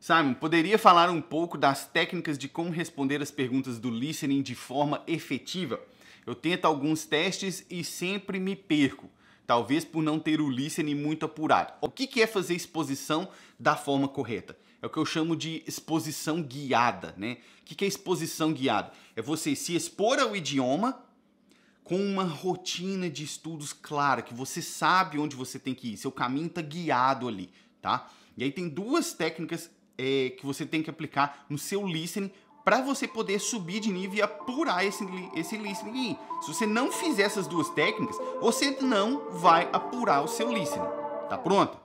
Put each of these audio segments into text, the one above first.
Simon, poderia falar um pouco das técnicas de como responder as perguntas do listening de forma efetiva? Eu tento alguns testes e sempre me perco, talvez por não ter o listening muito apurado. O que é fazer exposição da forma correta? É o que eu chamo de exposição guiada, né? O que é exposição guiada? É você se expor ao idioma com uma rotina de estudos clara, que você sabe onde você tem que ir, seu caminho está guiado ali, tá? E aí tem duas técnicas que você tem que aplicar no seu listening para você poder subir de nível e apurar esse listening. Se você não fizer essas duas técnicas, você não vai apurar o seu listening. Tá pronto?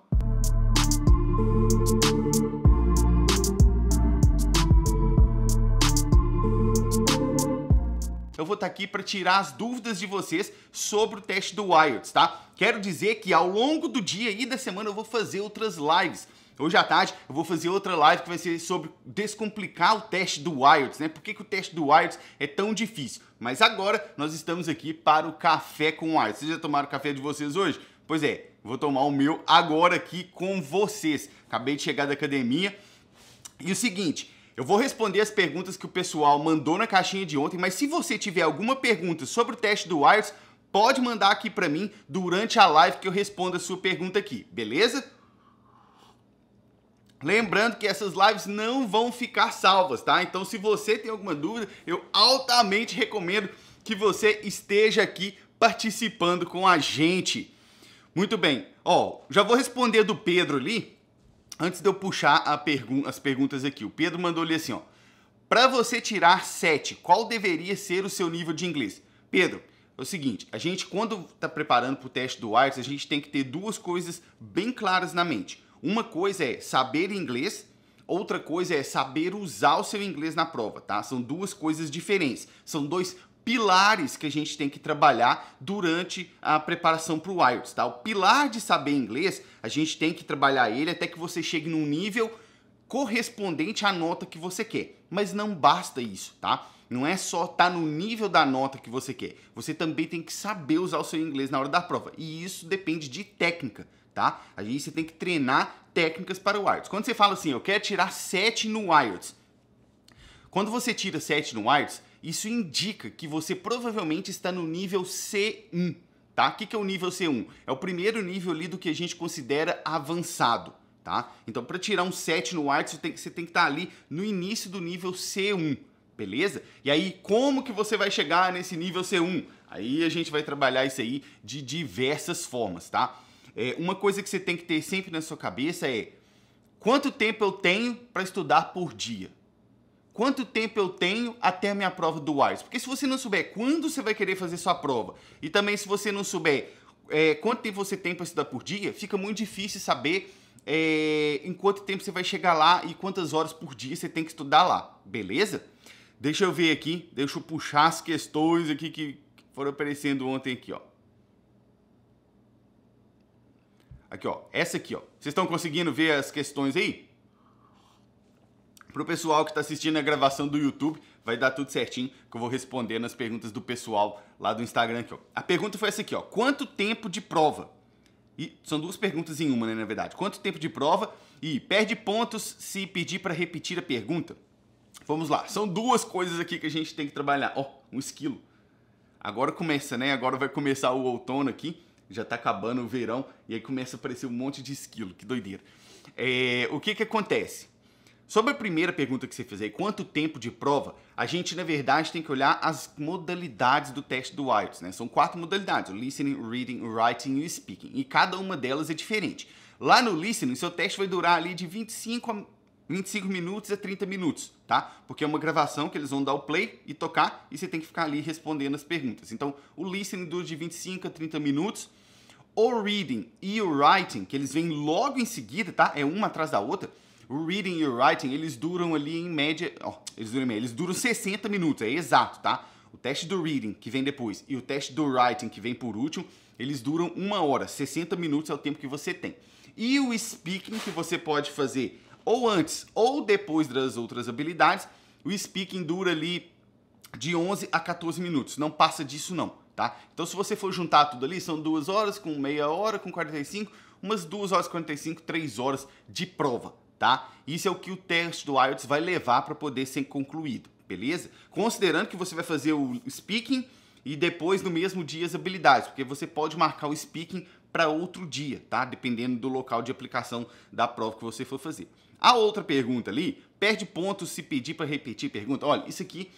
Eu vou estar aqui para tirar as dúvidas de vocês sobre o teste do IELTS, tá? Quero dizer que ao longo do dia e da semana eu vou fazer outras lives. Hoje à tarde eu vou fazer outra live que vai ser sobre descomplicar o teste do IELTS, né? Por que o teste do IELTS é tão difícil? Mas agora nós estamos aqui para o café com o IELTS. Vocês já tomaram o café de vocês hoje? Pois é, vou tomar o meu agora aqui com vocês. Acabei de chegar da academia. E o seguinte, eu vou responder as perguntas que o pessoal mandou na caixinha de ontem, mas se você tiver alguma pergunta sobre o teste do IELTS, pode mandar aqui para mim durante a live que eu respondo a sua pergunta aqui, beleza? Lembrando que essas lives não vão ficar salvas, tá? Então, se você tem alguma dúvida, eu altamente recomendo que você esteja aqui participando com a gente. Muito bem. Ó, já vou responder do Pedro ali, antes de eu puxar as perguntas aqui. O Pedro mandou ali assim, ó. Para você tirar 7, qual deveria ser o seu nível de inglês? Pedro, é o seguinte, a gente quando está preparando para o teste do IELTS, a gente tem que ter duas coisas bem claras na mente. Uma coisa é saber inglês, outra coisa é saber usar o seu inglês na prova, tá? São duas coisas diferentes. São dois pilares que a gente tem que trabalhar durante a preparação para o IELTS, tá? O pilar de saber inglês, a gente tem que trabalhar ele até que você chegue num nível correspondente à nota que você quer. Mas não basta isso, tá? Não é só estar no nível da nota que você quer. Você também tem que saber usar o seu inglês na hora da prova. E isso depende de técnica, tá? Aí você tem que treinar técnicas para o IELTS. Quando você fala assim, eu quero tirar 7 no IELTS. Quando você tira 7 no IELTS, isso indica que você provavelmente está no nível C1, tá? O que é o nível C1? É o primeiro nível ali do que a gente considera avançado, tá? Então, para tirar um 7 no IELTS, você tem que estar ali no início do nível C1, beleza? E aí, como que você vai chegar nesse nível C1? Aí a gente vai trabalhar isso aí de diversas formas, tá? Uma coisa que você tem que ter sempre na sua cabeça é quanto tempo eu tenho para estudar por dia? Quanto tempo eu tenho até a minha prova do IELTS? Porque se você não souber quando você vai querer fazer sua prova e também se você não souber quanto tempo você tem para estudar por dia, fica muito difícil saber em quanto tempo você vai chegar lá e quantas horas por dia você tem que estudar lá, beleza? Deixa eu ver aqui, deixa eu puxar as questões aqui que foram aparecendo ontem aqui, ó. Aqui, ó, essa aqui, ó. Vocês estão conseguindo ver as questões aí? Pro pessoal que está assistindo a gravação do YouTube, vai dar tudo certinho, que eu vou responder nas perguntas do pessoal lá do Instagram aqui, ó. A pergunta foi essa aqui, ó. Quanto tempo de prova? E são duas perguntas em uma, né, na verdade. Quanto tempo de prova? E perde pontos se pedir para repetir a pergunta? Vamos lá. São duas coisas aqui que a gente tem que trabalhar. Ó, um esquilo. Agora começa, né? Agora vai começar o outono aqui. Já tá acabando o verão e aí começa a aparecer um monte de esquilo, que doideira. O que acontece? Sobre a primeira pergunta que você fez aí, quanto tempo de prova, a gente, na verdade, tem que olhar as modalidades do teste do IELTS, né? São 4 modalidades, o listening, o reading, o writing e o speaking, e cada uma delas é diferente. Lá no listening, seu teste vai durar ali de 25 minutos a 30 minutos, tá? Porque é uma gravação que eles vão dar o play e tocar e você tem que ficar ali respondendo as perguntas. Então, o listening dura de 25 a 30 minutos. O reading e o writing, que eles vêm logo em seguida, tá? É uma atrás da outra. O reading e o writing, eles duram ali em média... eles duram 60 minutos, é exato, tá? O teste do reading, que vem depois, e o teste do writing, que vem por último, eles duram 1 hora. 60 minutos é o tempo que você tem. E o speaking, que você pode fazer ou antes ou depois das outras habilidades, o speaking dura ali de 11 a 14 minutos. Não passa disso não, tá? Então se você for juntar tudo ali, são 2 horas com meia hora, com 45, umas 2 horas e 45, 3 horas de prova, tá? Isso é o que o teste do IELTS vai levar para poder ser concluído, beleza? Considerando que você vai fazer o speaking e depois no mesmo dia as habilidades, porque você pode marcar o speaking para outro dia, tá? Dependendo do local de aplicação da prova que você for fazer. A outra pergunta ali, perde pontos se pedir para repetir pergunta. Olha, isso aqui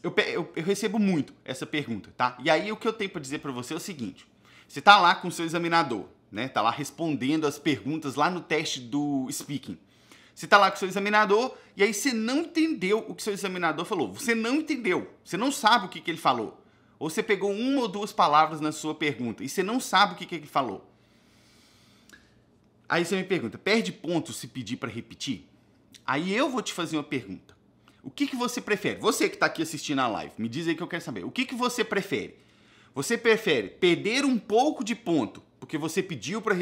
eu recebo muito essa pergunta, tá? E aí o que eu tenho para dizer para você é o seguinte: você tá lá com o seu examinador, né? Tá lá respondendo as perguntas lá no teste do speaking. Você tá lá com o seu examinador e aí você não entendeu o que o seu examinador falou. Você não entendeu. Você não sabe o que ele falou. Ou você pegou uma ou duas palavras na sua pergunta e você não sabe o que ele falou. Aí você me pergunta, perde ponto se pedir para repetir? Aí eu vou te fazer uma pergunta. O que você prefere? Você que está aqui assistindo a live, me diz aí que eu quero saber. O que você prefere? Você prefere perder um pouco de ponto porque você pediu para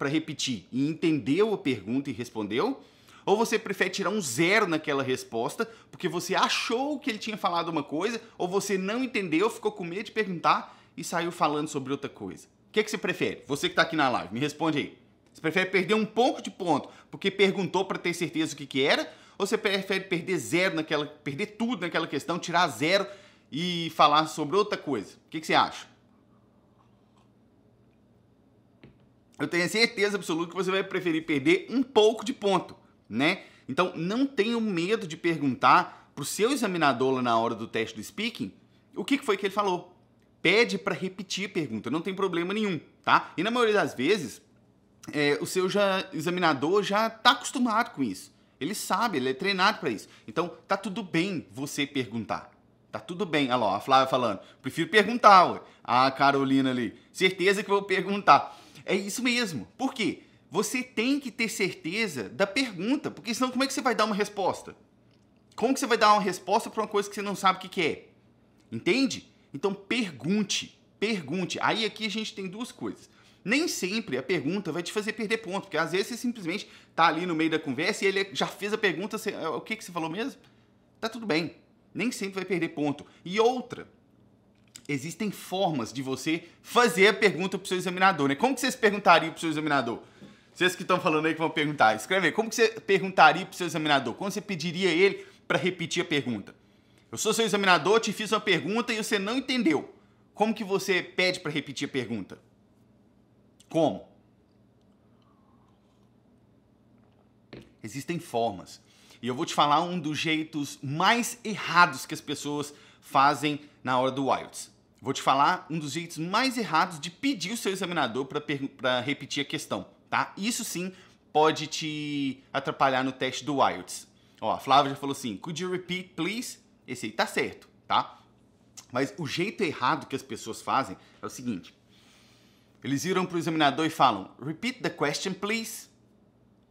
repetir e entendeu a pergunta e respondeu? Ou você prefere tirar um 0 naquela resposta porque você achou que ele tinha falado uma coisa, ou você não entendeu, ficou com medo de perguntar e saiu falando sobre outra coisa? O que você prefere? Você que está aqui na live, me responde aí. Você prefere perder um pouco de ponto porque perguntou para ter certeza o que era? Ou você prefere perder tudo naquela questão, tirar 0 e falar sobre outra coisa? O que você acha? Eu tenho certeza absoluta que você vai preferir perder um pouco de ponto, né? Então, não tenha medo de perguntar pro seu examinador lá na hora do teste do speaking o que foi que ele falou. Pede para repetir a pergunta, não tem problema nenhum, tá? E na maioria das vezes, o seu examinador já está acostumado com isso. Ele sabe, ele é treinado para isso. Então, tá tudo bem você perguntar. Tá tudo bem. Olha lá, a Flávia falando. Prefiro perguntar, ué. A Carolina ali. Certeza que eu vou perguntar. É isso mesmo. Por quê? Você tem que ter certeza da pergunta, porque senão como é que você vai dar uma resposta? Como que você vai dar uma resposta para uma coisa que você não sabe o que é? Entende? Então pergunte, pergunte. Aí aqui a gente tem duas coisas. Nem sempre a pergunta vai te fazer perder ponto, porque às vezes você simplesmente tá ali no meio da conversa e ele já fez a pergunta, o que você falou mesmo? Tá tudo bem. Nem sempre vai perder ponto. E outra, existem formas de você fazer a pergunta pro seu examinador, né? Como que vocês perguntariam pro seu examinador? Vocês que estão falando aí que vão perguntar, escreve aí. Como que você perguntaria pro seu examinador? Como você pediria ele para repetir a pergunta? Eu sou seu examinador, te fiz uma pergunta e você não entendeu. Como que você pede para repetir a pergunta? Como? Existem formas. E eu vou te falar um dos jeitos mais errados que as pessoas fazem na hora do IELTS. Vou te falar um dos jeitos mais errados de pedir o seu examinador para repetir a questão, tá? Isso sim pode te atrapalhar no teste do IELTS. Ó, a Flávia já falou assim, could you repeat, please? Esse aí tá certo, tá? Mas o jeito errado que as pessoas fazem é o seguinte. Eles viram para o examinador e falam, repeat the question, please.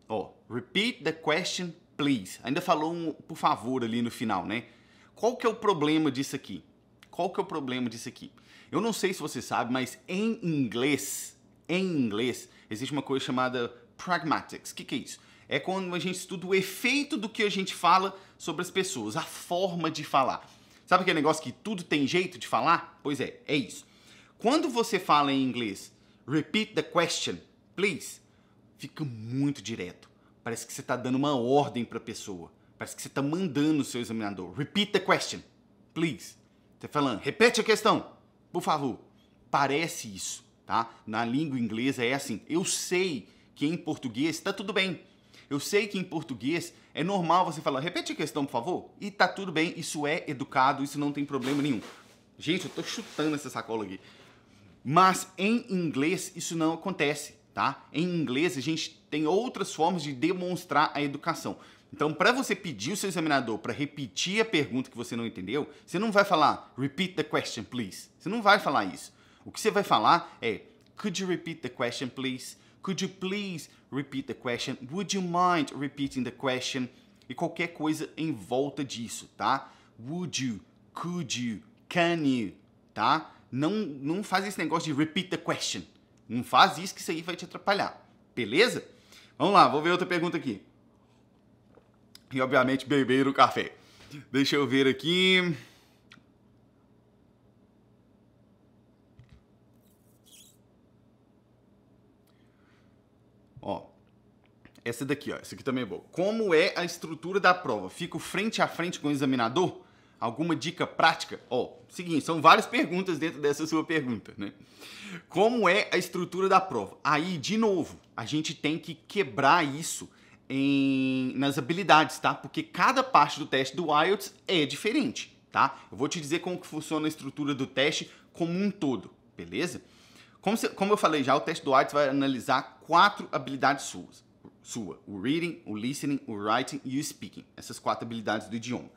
Ó, repeat the question, please. Ainda falou um por favor ali no final, né? Qual que é o problema disso aqui? Qual que é o problema disso aqui? Eu não sei se você sabe, mas em inglês, existe uma coisa chamada pragmatics. O que é isso? É quando a gente estuda o efeito do que a gente fala sobre as pessoas, a forma de falar. Sabe aquele negócio que tudo tem jeito de falar? Pois é isso. Quando você fala em inglês, repeat the question, please, fica muito direto. Parece que você está dando uma ordem para a pessoa. Parece que você está mandando o seu examinador. Repeat the question, please. Você falando, repete a questão, por favor. Parece isso, tá? Na língua inglesa é assim. Eu sei que em português está tudo bem. Eu sei que em português é normal você falar, repete a questão, por favor. E tá tudo bem, isso é educado, isso não tem problema nenhum. Gente, eu tô chutando essa sacola aqui. Mas em inglês isso não acontece, tá? Em inglês a gente tem outras formas de demonstrar a educação. Então, para você pedir o seu examinador para repetir a pergunta que você não entendeu, você não vai falar repeat the question, please. Você não vai falar isso. O que você vai falar é could you repeat the question, please? Could you please repeat the question? Would you mind repeating the question? E qualquer coisa em volta disso, tá? Would you? Could you? Can you? Tá? Não faz esse negócio de repeat the question. Não faz isso que isso aí vai te atrapalhar. Beleza? Vamos lá, vou ver outra pergunta aqui. E obviamente beber o café. Deixa eu ver aqui. Ó, Essa daqui, ó. Essa aqui também é boa. Como é a estrutura da prova? Fico frente a frente com o examinador? Alguma dica prática? Ó, seguinte, são várias perguntas dentro dessa sua pergunta, né? Como é a estrutura da prova? Aí, de novo, a gente tem que quebrar isso nas habilidades, tá? Porque cada parte do teste do IELTS é diferente, tá? Eu vou te dizer como que funciona a estrutura do teste como um todo, beleza? Como eu falei já, o teste do IELTS vai analisar 4 habilidades suas. O reading, o listening, o writing e o speaking. Essas 4 habilidades do idioma.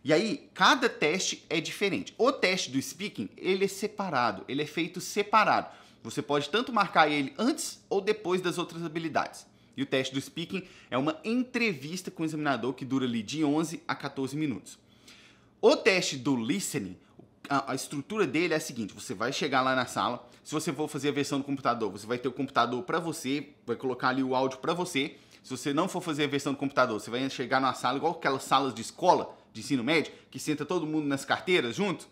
E aí, cada teste é diferente. O teste do speaking, ele é separado, ele é feito separado. Você pode tanto marcar ele antes ou depois das outras habilidades. E o teste do speaking é uma entrevista com o examinador que dura ali de 11 a 14 minutos. O teste do listening, a estrutura dele é a seguinte: você vai chegar lá na sala, se você for fazer a versão do computador, você vai ter o computador para você, vai colocar ali o áudio para você. Se você não for fazer a versão do computador, você vai chegar numa sala igual aquelas salas de escola, de ensino médio, que senta todo mundo nas carteiras junto.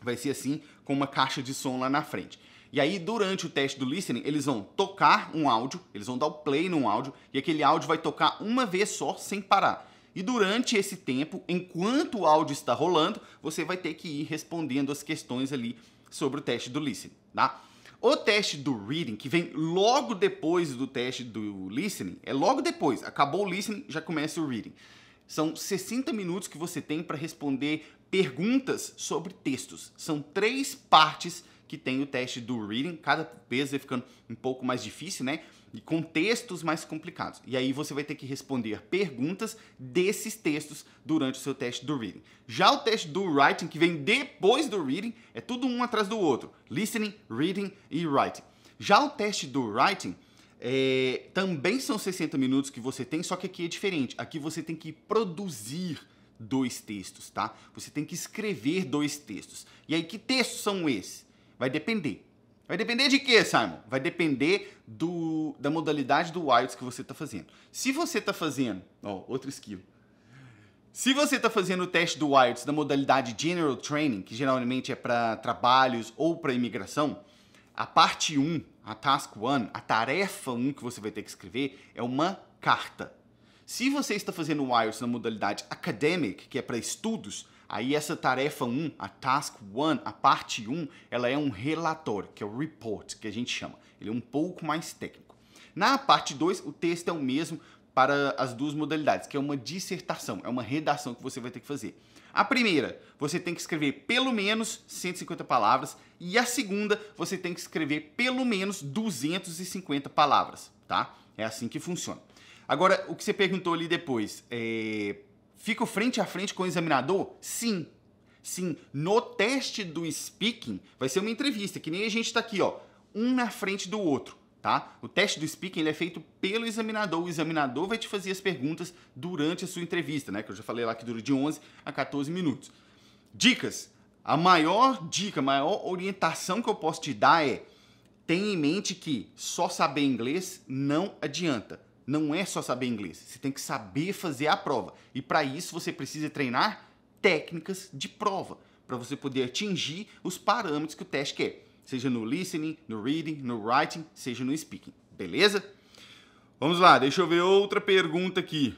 Vai ser assim, com uma caixa de som lá na frente. E aí, durante o teste do listening, eles vão tocar um áudio, eles vão dar o play num áudio, e aquele áudio vai tocar uma vez só, sem parar. E durante esse tempo, enquanto o áudio está rolando, você vai ter que ir respondendo as questões ali sobre o teste do listening, tá? O teste do reading, que vem logo depois do teste do listening, é logo depois. Acabou o listening, já começa o reading. São 60 minutos que você tem para responder perguntas sobre textos. São 3 partes que tem o teste do reading, cada vez vai ficando um pouco mais difícil, né? E com textos mais complicados. E aí você vai ter que responder perguntas desses textos durante o seu teste do reading. Já o teste do writing, que vem depois do reading, é tudo um atrás do outro. Listening, reading e writing. Já o teste do writing, também são 60 minutos que você tem, só que aqui é diferente. Aqui você tem que produzir 2 textos, tá? Você tem que escrever 2 textos. E aí, que textos são esses? Vai depender. Vai depender de quê, Simon? Vai depender da modalidade do IELTS que você está fazendo. Se você está fazendo... outro skill. Se você está fazendo o teste do IELTS da modalidade General Training, que geralmente é para trabalhos ou para imigração, a parte 1, a Task 1, a tarefa 1 que você vai ter que escrever é uma carta. Se você está fazendo o IELTS na modalidade Academic, que é para estudos, aí essa tarefa 1, a Task 1, a parte 1, ela é um relatório, que é o report, que a gente chama. Ele é um pouco mais técnico. Na parte 2, o texto é o mesmo para as 2 modalidades, que é uma dissertação, é uma redação que você vai ter que fazer. A primeira, você tem que escrever pelo menos 150 palavras, e a segunda, você tem que escrever pelo menos 250 palavras, tá? É assim que funciona. Agora, o que você perguntou ali depois, fico frente a frente com o examinador? Sim. Sim. No teste do speaking, vai ser uma entrevista, que nem a gente está aqui, ó, um na frente do outro, tá? O teste do speaking ele é feito pelo examinador. O examinador vai te fazer as perguntas durante a sua entrevista, né? Que eu já falei lá que dura de 11 a 14 minutos. Dicas. A maior dica, a maior orientação que eu posso te dar é: tenha em mente que só saber inglês não adianta. Não é só saber inglês, você tem que saber fazer a prova. E para isso você precisa treinar técnicas de prova, para você poder atingir os parâmetros que o teste quer. Seja no listening, no reading, no writing, seja no speaking. Beleza? Vamos lá, deixa eu ver outra pergunta aqui.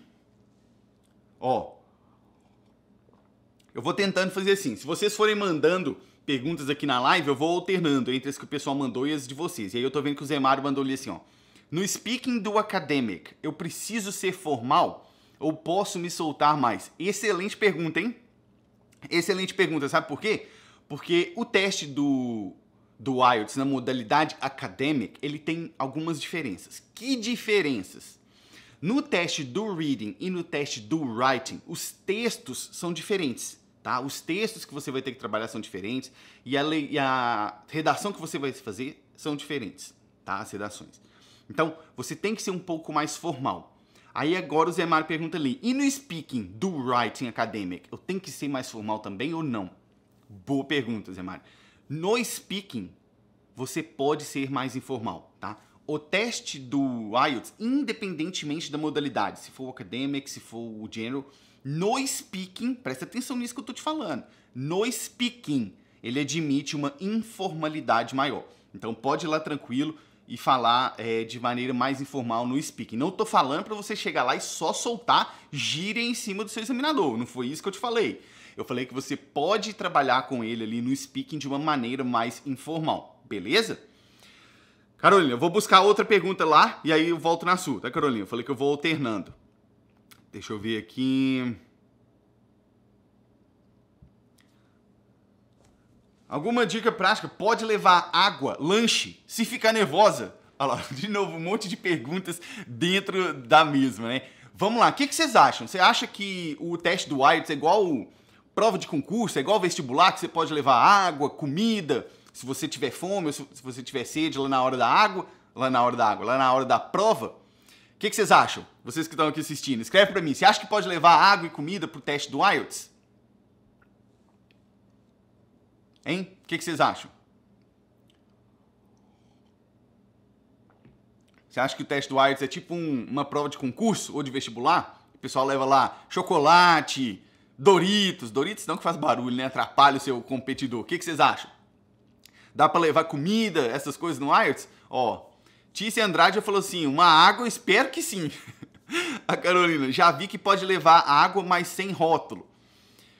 Eu vou tentando fazer assim. Se vocês forem mandando perguntas aqui na live, eu vou alternando entre as que o pessoal mandou e as de vocês. E aí eu tô vendo que o Zé Mário mandou ali assim, ó. No speaking do academic, eu preciso ser formal ou posso me soltar mais? Excelente pergunta, hein? Excelente pergunta, sabe por quê? Porque o teste do IELTS na modalidade academic, ele tem algumas diferenças. Que diferenças? No teste do reading e no teste do writing, os textos são diferentes, tá? Os textos que você vai ter que trabalhar são diferentes e a redação que você vai fazer são diferentes, tá? As redações. Então, você tem que ser um pouco mais formal. Aí agora o Zé Mário pergunta ali, e no speaking do writing academic, eu tenho que ser mais formal também ou não? Boa pergunta, Zé Mário. No speaking, você pode ser mais informal, tá? O teste do IELTS, independentemente da modalidade, se for o academic, se for o general, no speaking, presta atenção nisso que eu tô te falando, no speaking, ele admite uma informalidade maior. Então pode ir lá tranquilo, e falar de maneira mais informal no speaking. Não tô falando para você chegar lá e só soltar gíria em cima do seu examinador. Não foi isso que eu te falei. Eu falei que você pode trabalhar com ele ali no speaking de uma maneira mais informal, beleza? Carolina, eu vou buscar outra pergunta lá e aí eu volto na sua, tá, Carolina? Eu falei que eu vou alternando. Deixa eu ver aqui. Alguma dica prática? Pode levar água, lanche, se ficar nervosa? Olha lá, de novo, um monte de perguntas dentro da mesma, né? Vamos lá, o que vocês acham? Você acha que o teste do IELTS é igual prova de concurso, é igual vestibular, que você pode levar água, comida, se você tiver fome ou se você tiver sede lá na hora da água, lá na hora da prova? O que vocês acham? Vocês que estão aqui assistindo, escreve pra mim. Você acha que pode levar água e comida pro teste do IELTS? Hein? O que vocês acham? Você acha que o teste do IELTS é tipo uma prova de concurso ou de vestibular? O pessoal leva lá chocolate, Doritos. Doritos não que faz barulho, né? Atrapalha o seu competidor. O que vocês acham? Dá pra levar comida, essas coisas no IELTS? Ó, Tícia Andrade já falou assim, uma água, eu espero que sim. A Carolina, já vi que pode levar água, mas sem rótulo.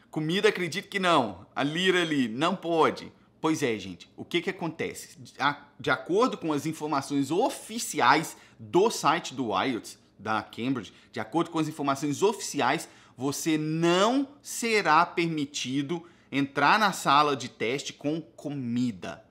Comida, acredito que não. A Lira ali, não pode. Pois é, gente. O que acontece? De acordo com as informações oficiais do site do IELTS, da Cambridge, de acordo com as informações oficiais, você não será permitido entrar na sala de teste com comida,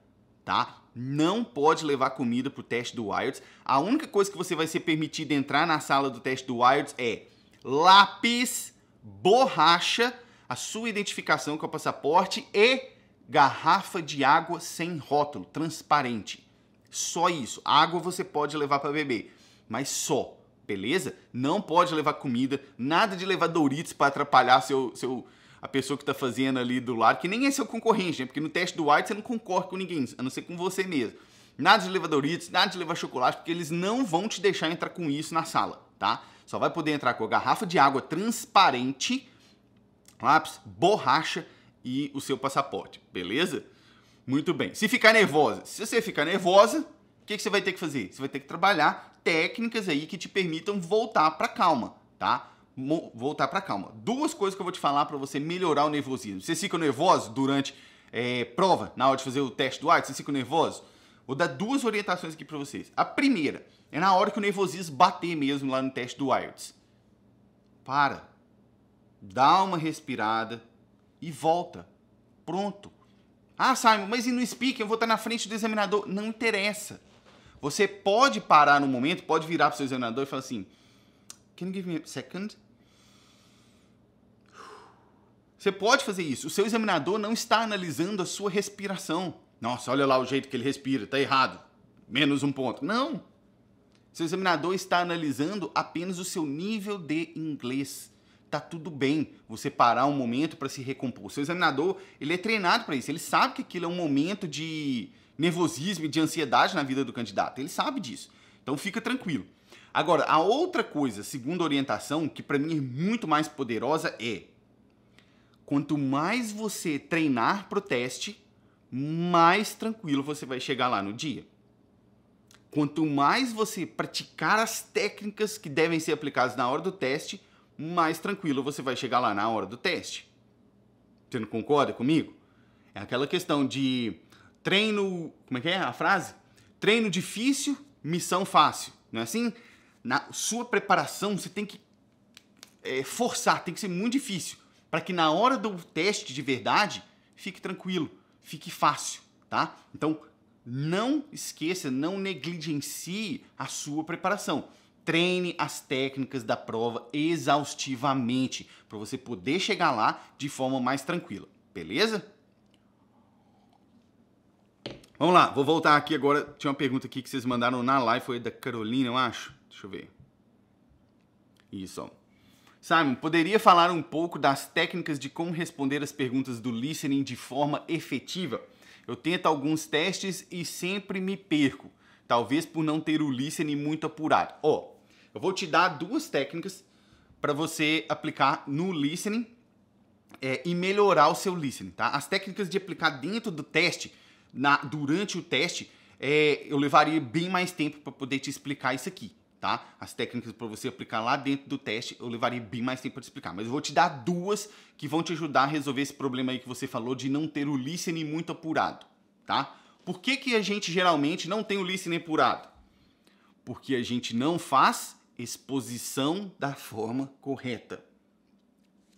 tá? Não pode levar comida para o teste do IELTS. A única coisa que você vai ser permitido entrar na sala do teste do IELTS é lápis, borracha, a sua identificação com o passaporte e garrafa de água sem rótulo, transparente. Só isso. Água você pode levar para beber, mas só, beleza? Não pode levar comida, nada de levar Doritos para atrapalhar a pessoa que está fazendo ali do lado, que nem é seu concorrente, né? Porque no teste do IELTS você não concorre com ninguém, a não ser com você mesmo. Nada de levar Doritos, nada de levar chocolate, porque eles não vão te deixar entrar com isso na sala, tá? Só vai poder entrar com a garrafa de água transparente, lápis, borracha e o seu passaporte, beleza? Muito bem. Se você ficar nervosa, o que você vai ter que fazer? Você vai ter que trabalhar técnicas aí que te permitam voltar para calma, tá? Voltar para calma. Duas coisas que eu vou te falar para você melhorar o nervosismo. Você fica nervoso durante prova, na hora de fazer o teste do IELTS? Você fica nervoso? Vou dar duas orientações aqui para vocês. A primeira é na hora que o nervosismo bater mesmo lá no teste do IELTS. Para. Dá uma respirada e volta. Pronto. Ah, Simon, mas e no speaking? Eu vou estar na frente do examinador. Não interessa. Você pode parar no momento, pode virar para o seu examinador e falar assim, can you give me a second? Você pode fazer isso. O seu examinador não está analisando a sua respiração. Nossa, olha lá o jeito que ele respira, tá errado. Menos um ponto. Não. Seu examinador está analisando apenas o seu nível de inglês. Tá tudo bem você parar um momento para se recompor. Seu examinador, ele é treinado para isso. Ele sabe que aquilo é um momento de nervosismo e de ansiedade na vida do candidato. Ele sabe disso. Então fica tranquilo. Agora, a outra coisa, segunda orientação, que para mim é muito mais poderosa é: quanto mais você treinar pro teste, mais tranquilo você vai chegar lá no dia. Quanto mais você praticar as técnicas que devem ser aplicadas na hora do teste, mais tranquilo você vai chegar lá na hora do teste. Você não concorda comigo? É aquela questão de treino... Como é que é a frase? Treino difícil, missão fácil. Não é assim? Na sua preparação, você tem que forçar, tem que ser muito difícil, para que na hora do teste de verdade, fique tranquilo, fique fácil, tá? Então, não esqueça, não negligencie a sua preparação. Treine as técnicas da prova exaustivamente, para você poder chegar lá de forma mais tranquila, beleza? Vamos lá, vou voltar aqui agora. Tinha uma pergunta aqui que vocês mandaram na live, foi da Carolina, eu acho. Deixa eu ver. Isso, ó. Simon, poderia falar um pouco das técnicas de como responder as perguntas do listening de forma efetiva? Eu tento alguns testes e sempre me perco, talvez por não ter o listening muito apurado. Ó, eu vou te dar duas técnicas para você aplicar no listening e melhorar o seu listening, tá? As técnicas de aplicar dentro do teste, durante o teste, eu levaria bem mais tempo para poder te explicar isso aqui, tá? As técnicas para você aplicar lá dentro do teste, eu levaria bem mais tempo para te explicar. Mas eu vou te dar duas que vão te ajudar a resolver esse problema aí que você falou de não ter o listening muito apurado, tá? Por que a gente geralmente não tem o listening apurado? Porque a gente não faz exposição da forma correta.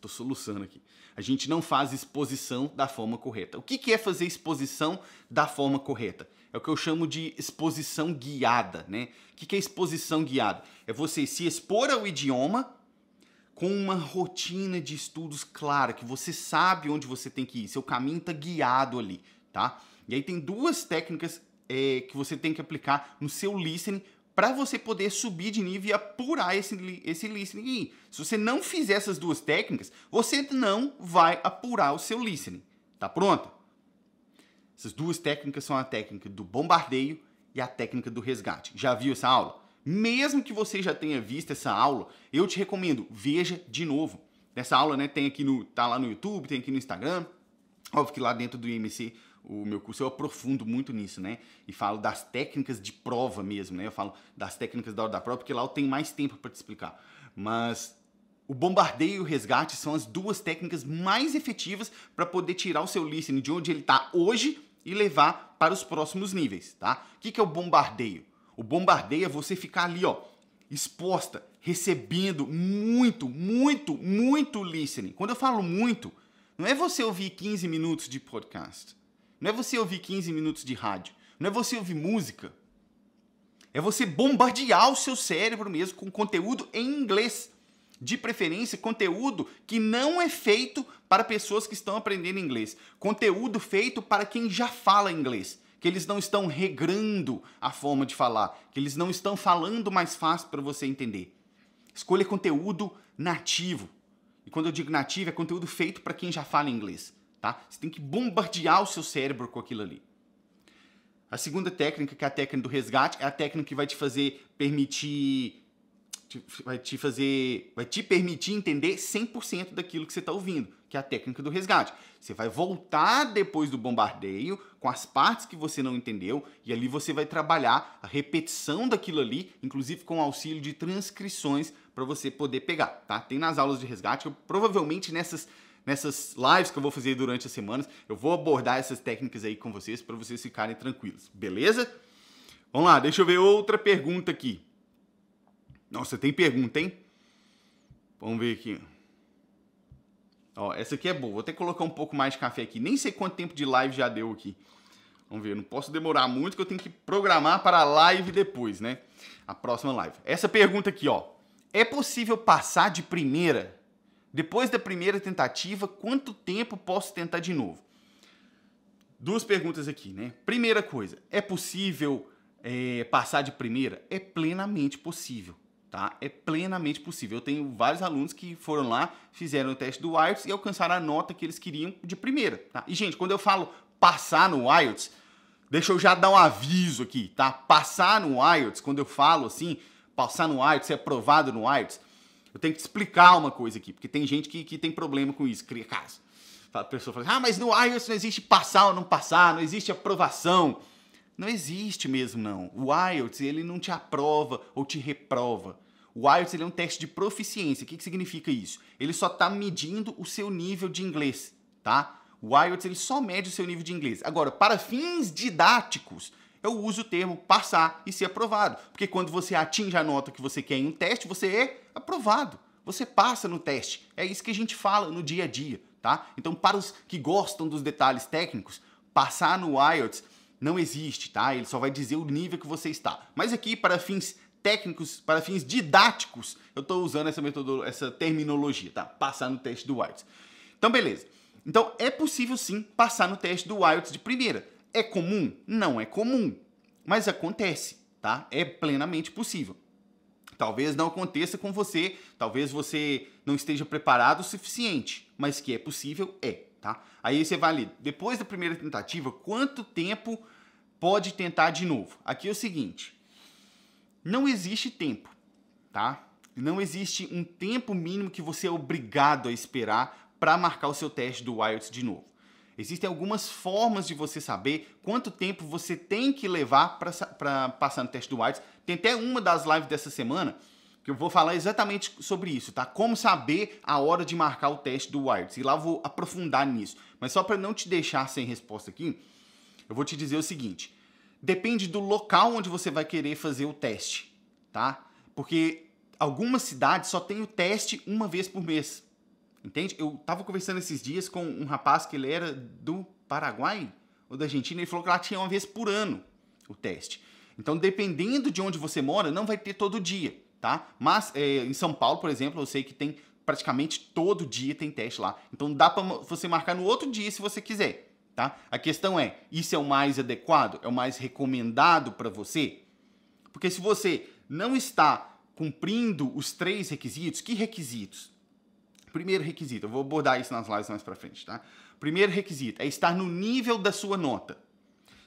Tô soluçando aqui. A gente não faz exposição da forma correta. O que é fazer exposição da forma correta? É o que eu chamo de exposição guiada, né? O que é exposição guiada? É você se expor ao idioma com uma rotina de estudos clara, que você sabe onde você tem que ir. Seu caminho está guiado ali, tá? E aí tem duas técnicas que você tem que aplicar no seu listening para você poder subir de nível e apurar esse listening aí. Se você não fizer essas duas técnicas, você não vai apurar o seu listening. Tá pronto? Essas duas técnicas são a técnica do bombardeio e a técnica do resgate. Já viu essa aula? Mesmo que você já tenha visto essa aula, eu te recomendo, veja de novo. Essa aula, né, tem aqui tá lá no YouTube, tem aqui no Instagram. Óbvio que lá dentro do IMC, o meu curso, eu aprofundo muito nisso, né? E falo das técnicas de prova mesmo, né? Eu falo das técnicas da hora da prova, porque lá eu tenho mais tempo para te explicar. Mas o bombardeio e o resgate são as duas técnicas mais efetivas para poder tirar o seu listening de onde ele está hoje e levar para os próximos níveis, tá? O que é o bombardeio? O bombardeio é você ficar ali, ó, exposta, recebendo muito listening. Quando eu falo muito, não é você ouvir 15 minutos de podcast. Não é você ouvir 15 minutos de rádio. Não é você ouvir música. É você bombardear o seu cérebro mesmo com conteúdo em inglês. De preferência, conteúdo que não é feito para pessoas que estão aprendendo inglês. Conteúdo feito para quem já fala inglês. Que eles não estão regrando a forma de falar. Que eles não estão falando mais fácil para você entender. Escolha conteúdo nativo. E quando eu digo nativo, é conteúdo feito para quem já fala inglês. Tá? Você tem que bombardear o seu cérebro com aquilo ali. A segunda técnica, que é a técnica do resgate, é a técnica que vai te permitir entender 100% daquilo que você está ouvindo, que é a técnica do resgate. Você vai voltar depois do bombardeio com as partes que você não entendeu e ali você vai trabalhar a repetição daquilo ali, inclusive com auxílio de transcrições para você poder pegar, tá? Tem nas aulas de resgate, eu provavelmente nessas lives que eu vou fazer durante as semanas, eu vou abordar essas técnicas aí com vocês para vocês ficarem tranquilos, beleza? Vamos lá, deixa eu ver outra pergunta aqui. Nossa, tem pergunta, hein? Vamos ver aqui. Ó, essa aqui é boa. Vou até colocar um pouco mais de café aqui. Nem sei quanto tempo de live já deu aqui. Vamos ver, não posso demorar muito que eu tenho que programar para a live depois, né? A próxima live. Essa pergunta aqui, ó. É possível passar de primeira? Depois da primeira tentativa, quanto tempo posso tentar de novo? Duas perguntas aqui, né? Primeira coisa, é possível passar de primeira? É plenamente possível, tá? É plenamente possível. Eu tenho vários alunos que foram lá, fizeram o teste do IELTS e alcançaram a nota que eles queriam de primeira, tá? E, gente, quando eu falo passar no IELTS, deixa eu já dar um aviso aqui, tá? Passar no IELTS, quando eu falo assim, passar no IELTS, ser aprovado no IELTS, eu tenho que te explicar uma coisa aqui, porque tem gente que tem problema com isso, cria caso. A pessoa fala assim, mas no IELTS não existe passar ou não passar, não existe aprovação. Não existe mesmo, não. O IELTS, ele não te aprova ou te reprova. O IELTS, ele é um teste de proficiência. O que significa isso? Ele só está medindo o seu nível de inglês, tá? O IELTS, ele só mede o seu nível de inglês. Agora, para fins didáticos, eu uso o termo passar e ser aprovado. Porque quando você atinge a nota que você quer em um teste, você é aprovado. Você passa no teste. É isso que a gente fala no dia a dia, tá? Então, para os que gostam dos detalhes técnicos, passar no IELTS não existe, tá? Ele só vai dizer o nível que você está. Mas aqui, para fins técnicos, para fins didáticos, eu estou usando essa terminologia, tá? Passar no teste do IELTS. Então, beleza. Então, é possível sim passar no teste do IELTS de primeira. É comum? Não é comum, mas acontece, tá? É plenamente possível. Talvez não aconteça com você, talvez você não esteja preparado o suficiente, mas que é possível, é, tá? Aí você vai ali, depois da primeira tentativa, quanto tempo pode tentar de novo? Aqui é o seguinte, não existe tempo, tá? Não existe um tempo mínimo que você é obrigado a esperar para marcar o seu teste do IELTS de novo. Existem algumas formas de você saber quanto tempo você tem que levar para passar no teste do IELTS. Tem até uma das lives dessa semana que eu vou falar exatamente sobre isso, tá? Como saber a hora de marcar o teste do IELTS. E lá eu vou aprofundar nisso. Mas só para não te deixar sem resposta aqui, eu vou te dizer o seguinte. Depende do local onde você vai querer fazer o teste, tá? Porque algumas cidades só tem o teste uma vez por mês. Entende? Eu tava conversando esses dias com um rapaz que ele era do Paraguai ou da Argentina. Ele falou que lá tinha uma vez por ano o teste. Então, dependendo de onde você mora, não vai ter todo dia. Tá? Mas em São Paulo, por exemplo, eu sei que tem praticamente todo dia tem teste lá. Então dá para você marcar no outro dia se você quiser. Tá? A questão é, isso é o mais adequado? É o mais recomendado para você? Porque se você não está cumprindo os 3 requisitos, que requisitos? Primeiro requisito, eu vou abordar isso nas lives mais para frente. Tá? Primeiro requisito é estar no nível da sua nota.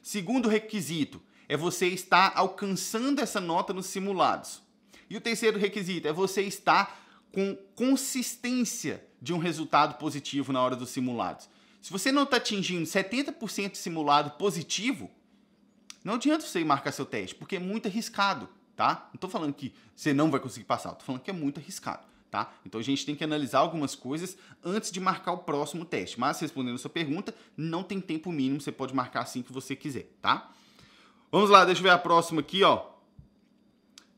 Segundo requisito é você estar alcançando essa nota nos simulados. E o terceiro requisito é você estar com consistência de um resultado positivo na hora dos simulados. Se você não está atingindo 70% de simulado positivo, não adianta você ir marcar seu teste, porque é muito arriscado, tá? Não estou falando que você não vai conseguir passar, estou falando que é muito arriscado, tá? Então a gente tem que analisar algumas coisas antes de marcar o próximo teste. Mas respondendo a sua pergunta, não tem tempo mínimo, você pode marcar assim que você quiser, tá? Vamos lá, deixa eu ver a próxima aqui, ó.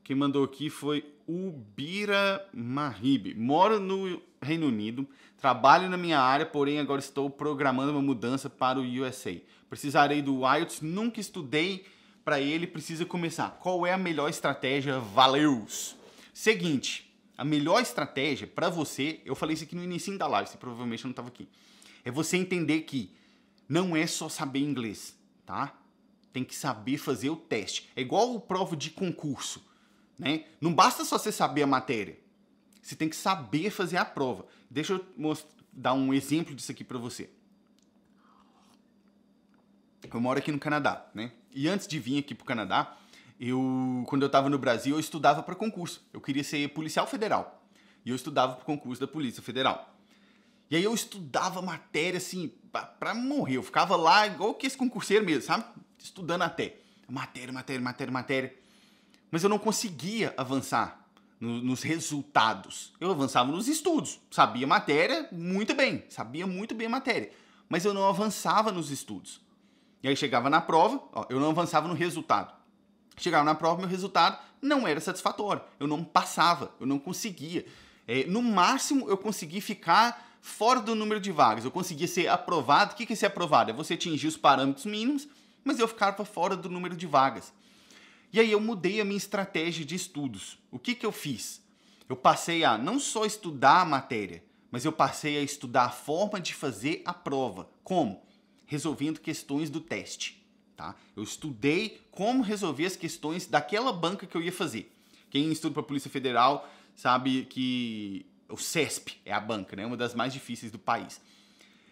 Quem mandou aqui foi o Bira Mahib. Moro no Reino Unido, trabalho na minha área, porém agora estou programando uma mudança para o USA. Precisarei do IELTS, nunca estudei para ele, precisa começar. Qual é a melhor estratégia? Valeus! Seguinte, a melhor estratégia para você, eu falei isso aqui no início da live, você provavelmente não estava aqui, é você entender que não é só saber inglês, tá? Tem que saber fazer o teste. É igual a prova de concurso. Né? Não basta só você saber a matéria, você tem que saber fazer a prova. Deixa eu dar um exemplo disso aqui para você. Eu moro aqui no Canadá, né? E antes de vir aqui para o Canadá, quando eu estava no Brasil, eu estudava para concurso. Eu queria ser policial federal e eu estudava para o concurso da Polícia Federal. E aí eu estudava matéria assim para morrer. Eu ficava lá igual que esse concurseiro mesmo, sabe? Estudando até matéria. Mas eu não conseguia avançar nos resultados. Eu avançava nos estudos. Sabia matéria muito bem. Sabia muito bem a matéria. Mas eu não avançava nos estudos. E aí chegava na prova, ó, eu não avançava no resultado. Chegava na prova, meu resultado não era satisfatório. Eu não passava, eu não conseguia. No máximo, eu conseguia ficar fora do número de vagas. Eu conseguia ser aprovado. O que é ser aprovado? É você atingir os parâmetros mínimos, mas eu ficava fora do número de vagas. E aí eu mudei a minha estratégia de estudos. O que eu fiz? Eu passei a não só estudar a matéria, mas eu passei a estudar a forma de fazer a prova. Como? Resolvendo questões do teste. Tá? Eu estudei como resolver as questões daquela banca que eu ia fazer. Quem estuda para a Polícia Federal sabe que o CESP é a banca, né? Uma das mais difíceis do país.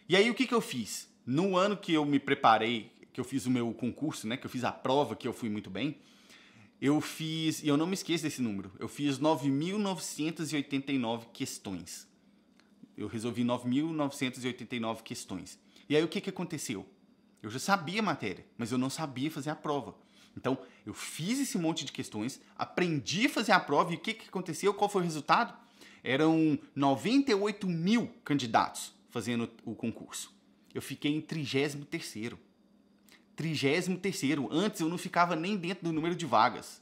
E aí o que eu fiz? No ano que eu me preparei, que eu fiz o meu concurso, né? Que eu fiz a prova, que eu fui muito bem, eu fiz, e eu não me esqueço desse número, eu fiz 9.989 questões. Eu resolvi 9.989 questões. E aí o que aconteceu? Eu já sabia a matéria, mas eu não sabia fazer a prova. Então, eu fiz esse monte de questões, aprendi a fazer a prova, e o que aconteceu? Qual foi o resultado? Eram 98 mil candidatos fazendo o concurso. Eu fiquei em 33º. 33º. Antes eu não ficava nem dentro do número de vagas.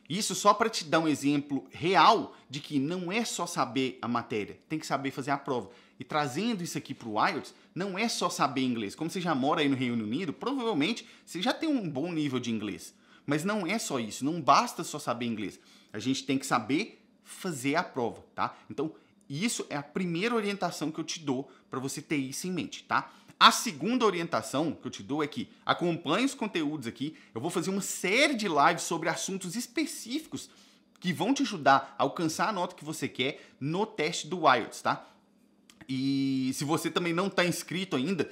Isso só para te dar um exemplo real de que não é só saber a matéria, tem que saber fazer a prova. E trazendo isso aqui para o IELTS, não é só saber inglês. Como você já mora aí no Reino Unido, provavelmente você já tem um bom nível de inglês. Mas não é só isso, não basta só saber inglês. A gente tem que saber fazer a prova, tá? Então, isso é a primeira orientação que eu te dou para você ter isso em mente, tá? A segunda orientação que eu te dou é que acompanhe os conteúdos aqui. Eu vou fazer uma série de lives sobre assuntos específicos que vão te ajudar a alcançar a nota que você quer no teste do IELTS, tá? E se você também não está inscrito ainda,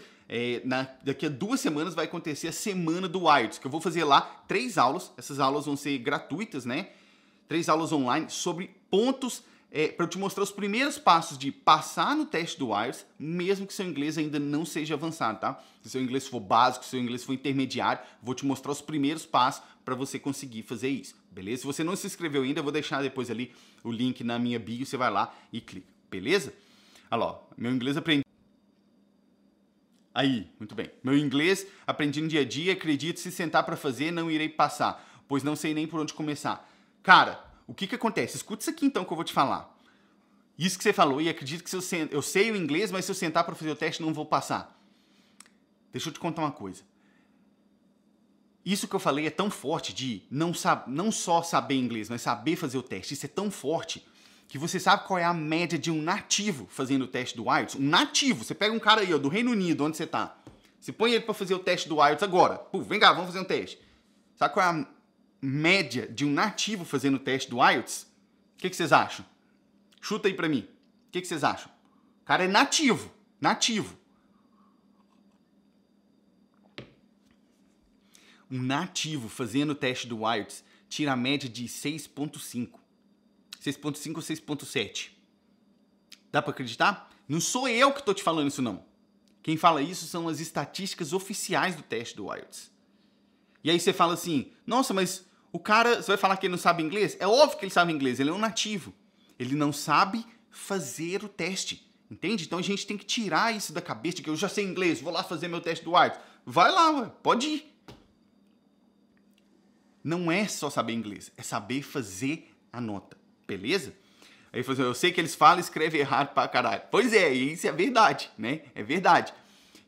daqui a 2 semanas vai acontecer a semana do IELTS, que eu vou fazer lá 3 aulas. Essas aulas vão ser gratuitas, né? 3 aulas online sobre pontos para eu te mostrar os primeiros passos de passar no teste do IELTS, mesmo que seu inglês ainda não seja avançado, tá? Se seu inglês for básico, se seu inglês for intermediário, vou te mostrar os primeiros passos para você conseguir fazer isso, beleza? Se você não se inscreveu ainda, eu vou deixar depois ali o link na minha bio, você vai lá e clica, beleza? Olha lá, meu inglês aprendi. Aí, muito bem. Meu inglês aprendi no dia a dia, acredito, se sentar para fazer, não irei passar, pois não sei nem por onde começar. Cara, o que acontece? Escuta isso aqui então que eu vou te falar. Isso que você falou, e acredito que se eu sei o inglês, mas se eu sentar para fazer o teste não vou passar. Deixa eu te contar uma coisa. Isso que eu falei é tão forte de não só saber inglês, mas saber fazer o teste. Isso é tão forte que você sabe qual é a média de um nativo fazendo o teste do IELTS? Um nativo. Você pega um cara aí, ó, do Reino Unido, onde você tá. Você põe ele para fazer o teste do IELTS agora. Pô, vem cá, vamos fazer um teste. Sabe qual é a média de um nativo fazendo o teste do IELTS? O que vocês acham? Chuta aí pra mim. O que vocês acham? O cara é nativo. Nativo. Um nativo fazendo o teste do IELTS tira a média de 6.5. 6.5 ou 6.7. Dá pra acreditar? Não sou eu que tô te falando isso, não. Quem fala isso são as estatísticas oficiais do teste do IELTS. E aí você fala assim, nossa, mas o cara, você vai falar que ele não sabe inglês? É óbvio que ele sabe inglês, ele é um nativo. Ele não sabe fazer o teste, entende? Então a gente tem que tirar isso da cabeça de que eu já sei inglês, vou lá fazer meu teste do IELTS. Vai lá, ué, pode ir. Não é só saber inglês, é saber fazer a nota, beleza? Aí eu sei que eles falam e escrevem errado pra caralho. Pois é, isso é verdade, né? É verdade.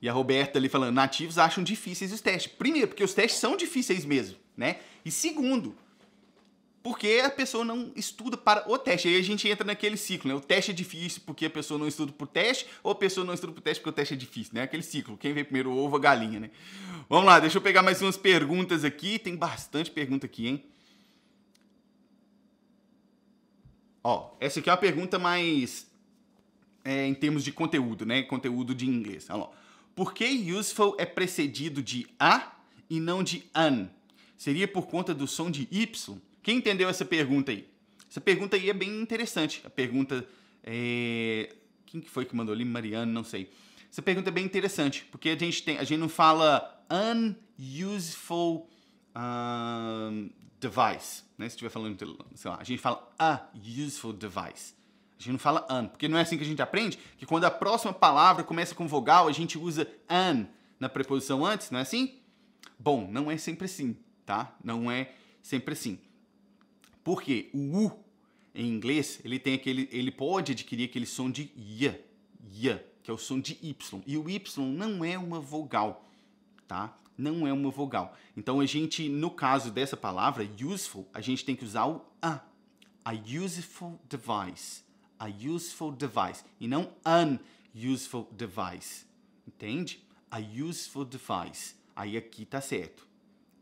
E a Roberta ali falando, nativos acham difíceis os testes. Primeiro, porque os testes são difíceis mesmo, né? E segundo, porque a pessoa não estuda para o teste. Aí a gente entra naquele ciclo, né? O teste é difícil porque a pessoa não estuda pro teste, ou a pessoa não estuda pro teste porque o teste é difícil, né? Aquele ciclo, quem vem primeiro, o ovo, a galinha, né? Vamos lá, deixa eu pegar mais umas perguntas aqui. Tem bastante pergunta aqui, hein? Ó, essa aqui é uma pergunta mais em termos de conteúdo, né? Conteúdo de inglês. Olha lá. Por que useful é precedido de a e não de an? Seria por conta do som de y? Quem entendeu essa pergunta aí? Essa pergunta aí é bem interessante. A pergunta quem que foi que mandou ali? Mariano, não sei. Essa pergunta é bem interessante, porque a gente não fala unuseful device, né? Se estiver falando, sei lá, a gente fala a useful device. A gente não fala an, porque não é assim que a gente aprende, que quando a próxima palavra começa com vogal, a gente usa an na preposição antes, não é assim? Bom, não é sempre assim, tá? Não é sempre assim. Porque o U, em inglês, ele pode adquirir aquele som de Y, que é o som de Y. E o Y não é uma vogal, tá? Não é uma vogal. Então, a gente, no caso dessa palavra, useful, a gente tem que usar o A. A useful device. A useful device. E não an useful device. Entende? A useful device. Aí aqui tá certo.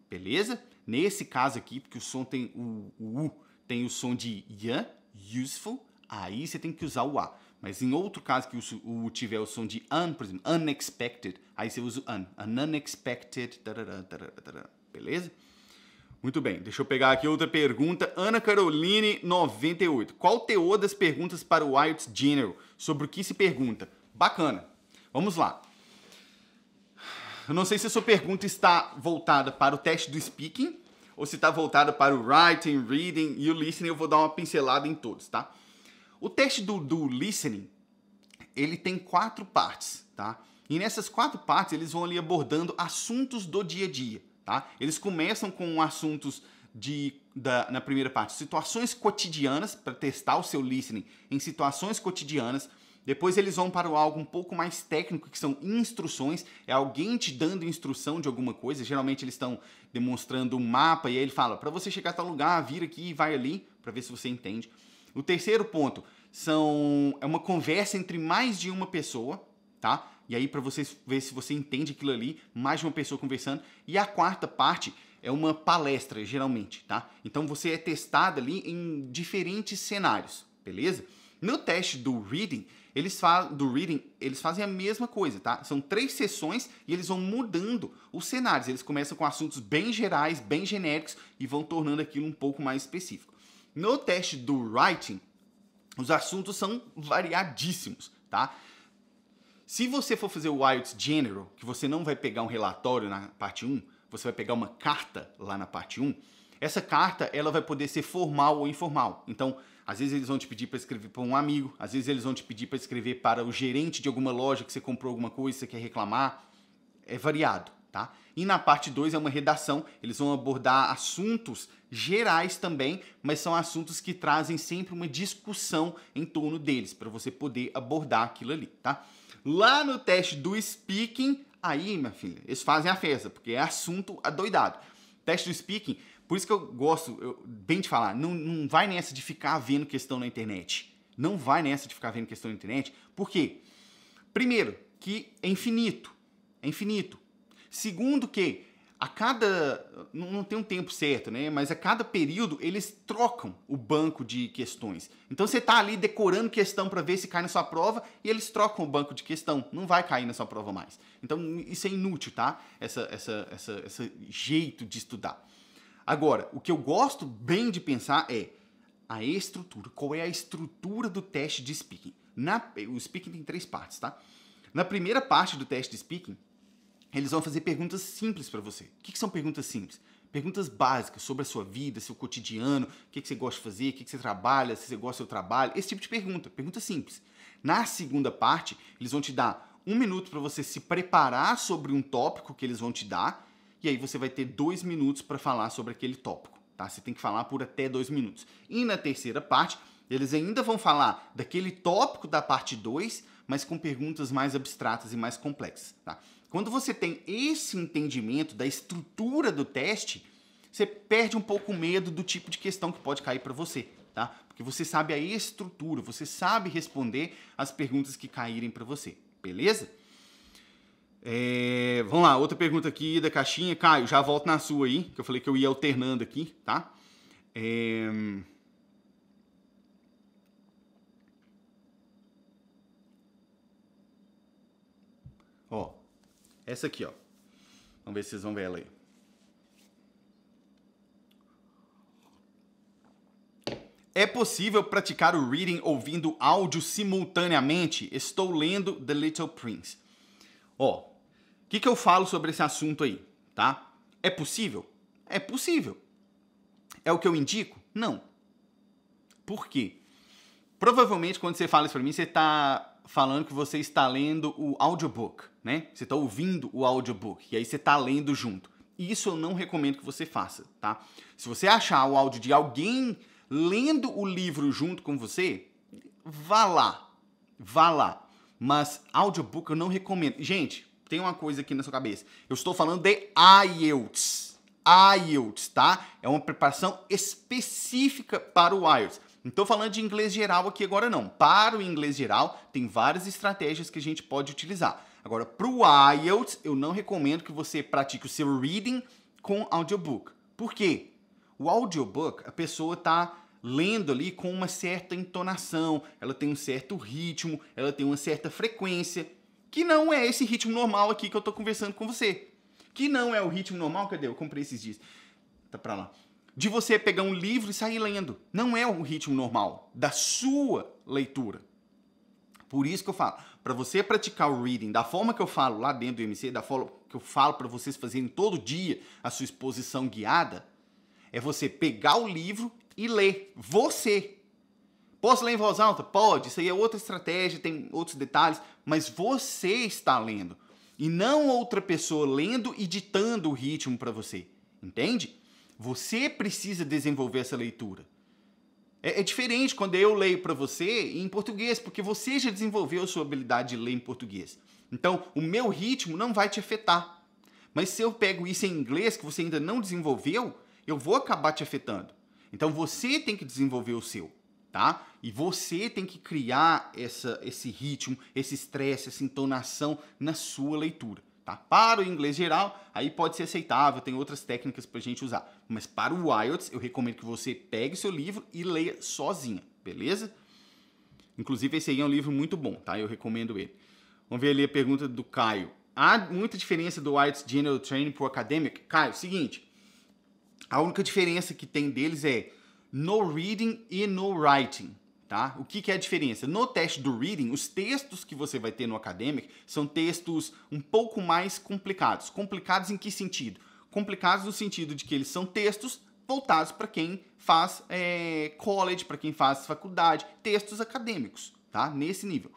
Beleza? Nesse caso aqui, porque o som tem o U tem o som de Y, useful, aí você tem que usar o A. Mas em outro caso que o U tiver o som de un, por exemplo, unexpected, aí você usa o un. An unexpected, beleza? Muito bem, deixa eu pegar aqui outra pergunta. Ana Caroline, 98. Qual o teor das perguntas para o IELTS General? Sobre o que se pergunta? Bacana. Vamos lá. Eu não sei se a sua pergunta está voltada para o teste do speaking ou se está voltada para o writing, reading e o listening. Eu vou dar uma pincelada em todos, tá? O teste do listening, ele tem 4 partes, tá? E nessas 4 partes, eles vão ali abordando assuntos do dia a dia, tá? Eles começam com assuntos na primeira parte, situações cotidianas, para testar o seu listening em situações cotidianas. Depois eles vão para algo um pouco mais técnico, que são instruções. É alguém te dando instrução de alguma coisa. Geralmente eles estão demonstrando um mapa e aí ele fala, para você chegar a tal lugar, vira aqui e vai ali, para ver se você entende. O terceiro ponto é uma conversa entre mais de uma pessoa, tá? E aí para você ver se você entende aquilo ali, mais de uma pessoa conversando. E a quarta parte é uma palestra, geralmente, tá? Então você é testado ali em diferentes cenários, beleza? No teste do reading, eles fazem a mesma coisa, tá? São 3 sessões e eles vão mudando os cenários. Eles começam com assuntos bem gerais, bem genéricos e vão tornando aquilo um pouco mais específico. No teste do writing, Os assuntos são variadíssimos, tá? Se você for fazer o IELTS General, que você não vai pegar um relatório na parte 1, você vai pegar uma carta lá na parte 1, essa carta ela vai poder ser formal ou informal. Então, às vezes eles vão te pedir para escrever para um amigo, às vezes eles vão te pedir para escrever para o gerente de alguma loja que você comprou alguma coisa, você quer reclamar. É variado, tá? E na parte 2 é uma redação, eles vão abordar assuntos gerais também, mas são assuntos que trazem sempre uma discussão em torno deles, para você poder abordar aquilo ali, tá? Lá no teste do speaking, aí, minha filha, eles fazem a festa, porque é assunto adoidado. Teste do speaking, por isso que eu gosto bem de falar, não vai nessa de ficar vendo questão na internet. Não vai nessa de ficar vendo questão na internet, por quê? Primeiro, que é infinito. É infinito. Segundo que a cada... não tem um tempo certo, né? Mas a cada período eles trocam o banco de questões. Então você tá ali decorando questão para ver se cai na sua prova e eles trocam o banco de questão. Não vai cair na sua prova mais. Então isso é inútil, tá? Esse jeito de estudar. Agora, o que eu gosto bem de pensar é a estrutura. Qual é a estrutura do teste de speaking? O speaking tem 3 partes, tá? Na primeira parte do teste de speaking, eles vão fazer perguntas simples para você. O que são perguntas simples? Perguntas básicas sobre a sua vida, seu cotidiano, o que você gosta de fazer, o que você trabalha, se você gosta do seu trabalho, esse tipo de pergunta. Pergunta simples. Na segunda parte, eles vão te dar 1 minuto para você se preparar sobre um tópico que eles vão te dar, e aí você vai ter 2 minutos para falar sobre aquele tópico. Tá? Você tem que falar por até 2 minutos. E na terceira parte, eles ainda vão falar daquele tópico da parte 2, mas com perguntas mais abstratas e mais complexas. Tá? Quando você tem esse entendimento da estrutura do teste, você perde um pouco o medo do tipo de questão que pode cair para você, tá? Porque você sabe a estrutura, você sabe responder as perguntas que caírem para você, beleza? Vamos lá, outra pergunta aqui da caixinha. Caio, já volto na sua aí, que eu falei que eu ia alternando aqui, tá? Ó, essa aqui, ó. Vamos ver se vocês vão ver ela aí. É possível praticar o reading ouvindo áudio simultaneamente? Estou lendo The Little Prince. Ó, o que eu falo sobre esse assunto aí, tá? É possível? É possível. É o que eu indico? Não. Por quê? Provavelmente, quando você fala isso pra mim, você tá falando que você está lendo o audiobook, né? Você está ouvindo o audiobook e aí você está lendo junto. Isso eu não recomendo que você faça, tá? Se você achar o áudio de alguém lendo o livro junto com você, vá lá. Mas audiobook eu não recomendo. Gente, tem uma coisa aqui na sua cabeça. Eu estou falando de IELTS. IELTS, tá? É uma preparação específica para o IELTS. Não estou falando de inglês geral aqui agora não. Para o inglês geral, tem várias estratégias que a gente pode utilizar. Agora, para o IELTS, eu não recomendo que você pratique o seu reading com audiobook. Por quê? O audiobook, a pessoa está lendo ali com uma certa entonação, ela tem um certo ritmo, ela tem uma certa frequência, que não é esse ritmo normal aqui que eu estou conversando com você. Que não é o ritmo normal, cadê? Eu comprei esses dias. Tá pra lá. De você pegar um livro e sair lendo. Não é o ritmo normal da sua leitura. Por isso que eu falo, para você praticar o reading da forma que eu falo lá dentro do MC, da forma que eu falo para vocês fazerem todo dia a sua exposição guiada, é você pegar o livro e ler. Você. Posso ler em voz alta? Pode. Isso aí é outra estratégia, tem outros detalhes, mas você está lendo. E não outra pessoa lendo e ditando o ritmo para você. Entende? Você precisa desenvolver essa leitura. É diferente quando eu leio para você em português, porque você já desenvolveu a sua habilidade de ler em português. Então, o meu ritmo não vai te afetar. Mas se eu pego isso em inglês, que você ainda não desenvolveu, eu vou acabar te afetando. Então, você tem que desenvolver o seu, tá? E você tem que criar esse ritmo, esse estresse, essa entonação na sua leitura. Tá? Para o inglês geral, aí pode ser aceitável, tem outras técnicas pra gente usar. Mas para o IELTS, eu recomendo que você pegue seu livro e leia sozinha, beleza? Inclusive, esse aí é um livro muito bom, tá? Eu recomendo ele. Vamos ver ali a pergunta do Caio. Há muita diferença do IELTS General Training pro Academic? Caio, seguinte, a única diferença que tem deles é no reading e no writing, tá? O que é a diferença? No teste do reading, os textos que você vai ter no academic são textos um pouco mais complicados. Complicados em que sentido? Complicados no sentido de que eles são textos voltados para quem faz college, para quem faz faculdade, textos acadêmicos, tá? Nesse nível.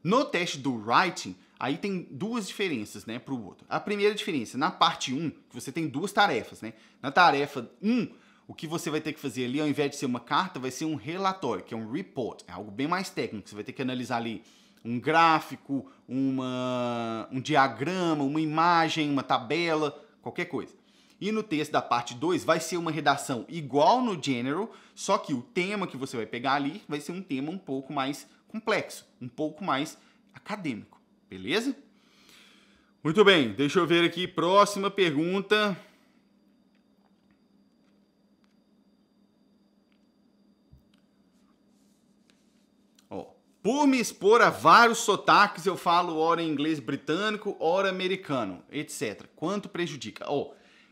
No teste do writing, aí tem duas diferenças, né, para o outro. A primeira diferença, na parte 1, você tem duas tarefas, né? Na tarefa 1, o que você vai ter que fazer ali, ao invés de ser uma carta, vai ser um relatório, que é um report. É algo bem mais técnico. Você vai ter que analisar ali um gráfico, um diagrama, uma imagem, uma tabela, qualquer coisa. E no texto da parte 2 vai ser uma redação igual no general, só que o tema que você vai pegar ali vai ser um tema um pouco mais complexo, um pouco mais acadêmico. Beleza? Muito bem, deixa eu ver aqui. Próxima pergunta. Por me expor a vários sotaques, eu falo ora em inglês britânico, ora americano, etc. Quanto prejudica?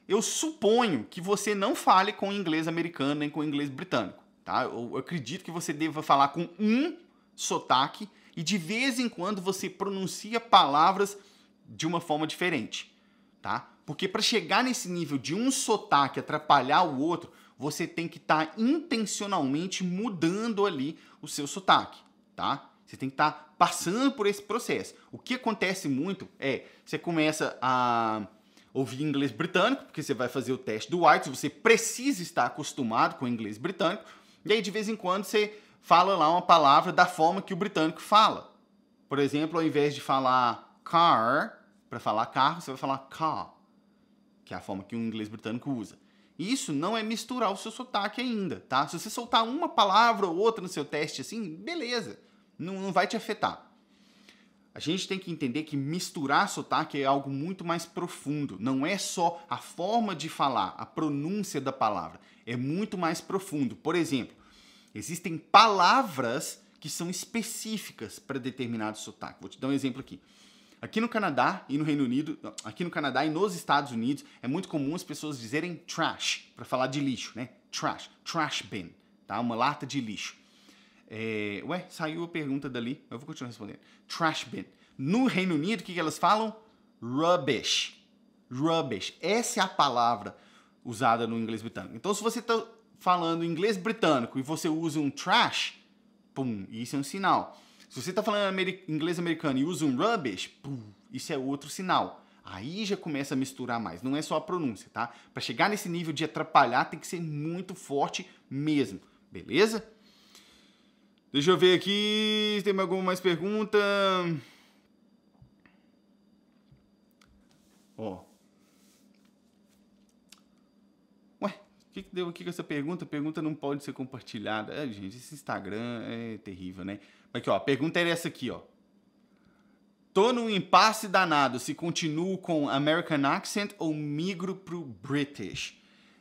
Eu suponho que você não fale com inglês americano nem com inglês britânico, tá? Eu acredito que você deva falar com um sotaque e de vez em quando você pronuncia palavras de uma forma diferente, tá? Porque para chegar nesse nível de um sotaque atrapalhar o outro, você tem que estar intencionalmente mudando ali o seu sotaque. Tá? Você tem que estar passando por esse processo. O que acontece muito é, você começa a ouvir inglês britânico, porque você vai fazer o teste do IELTS, você precisa estar acostumado com o inglês britânico, e aí de vez em quando você fala lá uma palavra da forma que o britânico fala. Por exemplo, ao invés de falar car, para falar carro, você vai falar car, que é a forma que o inglês britânico usa. Isso não é misturar o seu sotaque ainda, tá? Se você soltar uma palavra ou outra no seu teste assim, beleza, não vai te afetar. A gente tem que entender que misturar sotaque é algo muito mais profundo. Não é só a forma de falar, a pronúncia da palavra. É muito mais profundo. Por exemplo, existem palavras que são específicas para determinado sotaque. Vou te dar um exemplo aqui. Aqui no Canadá e no Reino Unido, aqui no Canadá e nos Estados Unidos, é muito comum as pessoas dizerem trash, para falar de lixo, né? Trash bin, tá? Uma lata de lixo. Saiu a pergunta dali, eu vou continuar respondendo. Trash bin. No Reino Unido, o que elas falam? Rubbish. Rubbish. Essa é a palavra usada no inglês britânico. Então, se você está falando inglês britânico e você usa um trash, pum, isso é um sinal. Se você está falando inglês americano e usa um rubbish, pum, isso é outro sinal. Aí já começa a misturar mais. Não é só a pronúncia, tá? Para chegar nesse nível de atrapalhar, tem que ser muito forte mesmo. Beleza? Deixa eu ver aqui. Tem alguma mais pergunta? O que deu aqui com essa pergunta? A pergunta não pode ser compartilhada. Gente, esse Instagram é terrível, né? Aqui, a pergunta era essa aqui, Tô num impasse danado se continuo com American Accent ou migro pro British.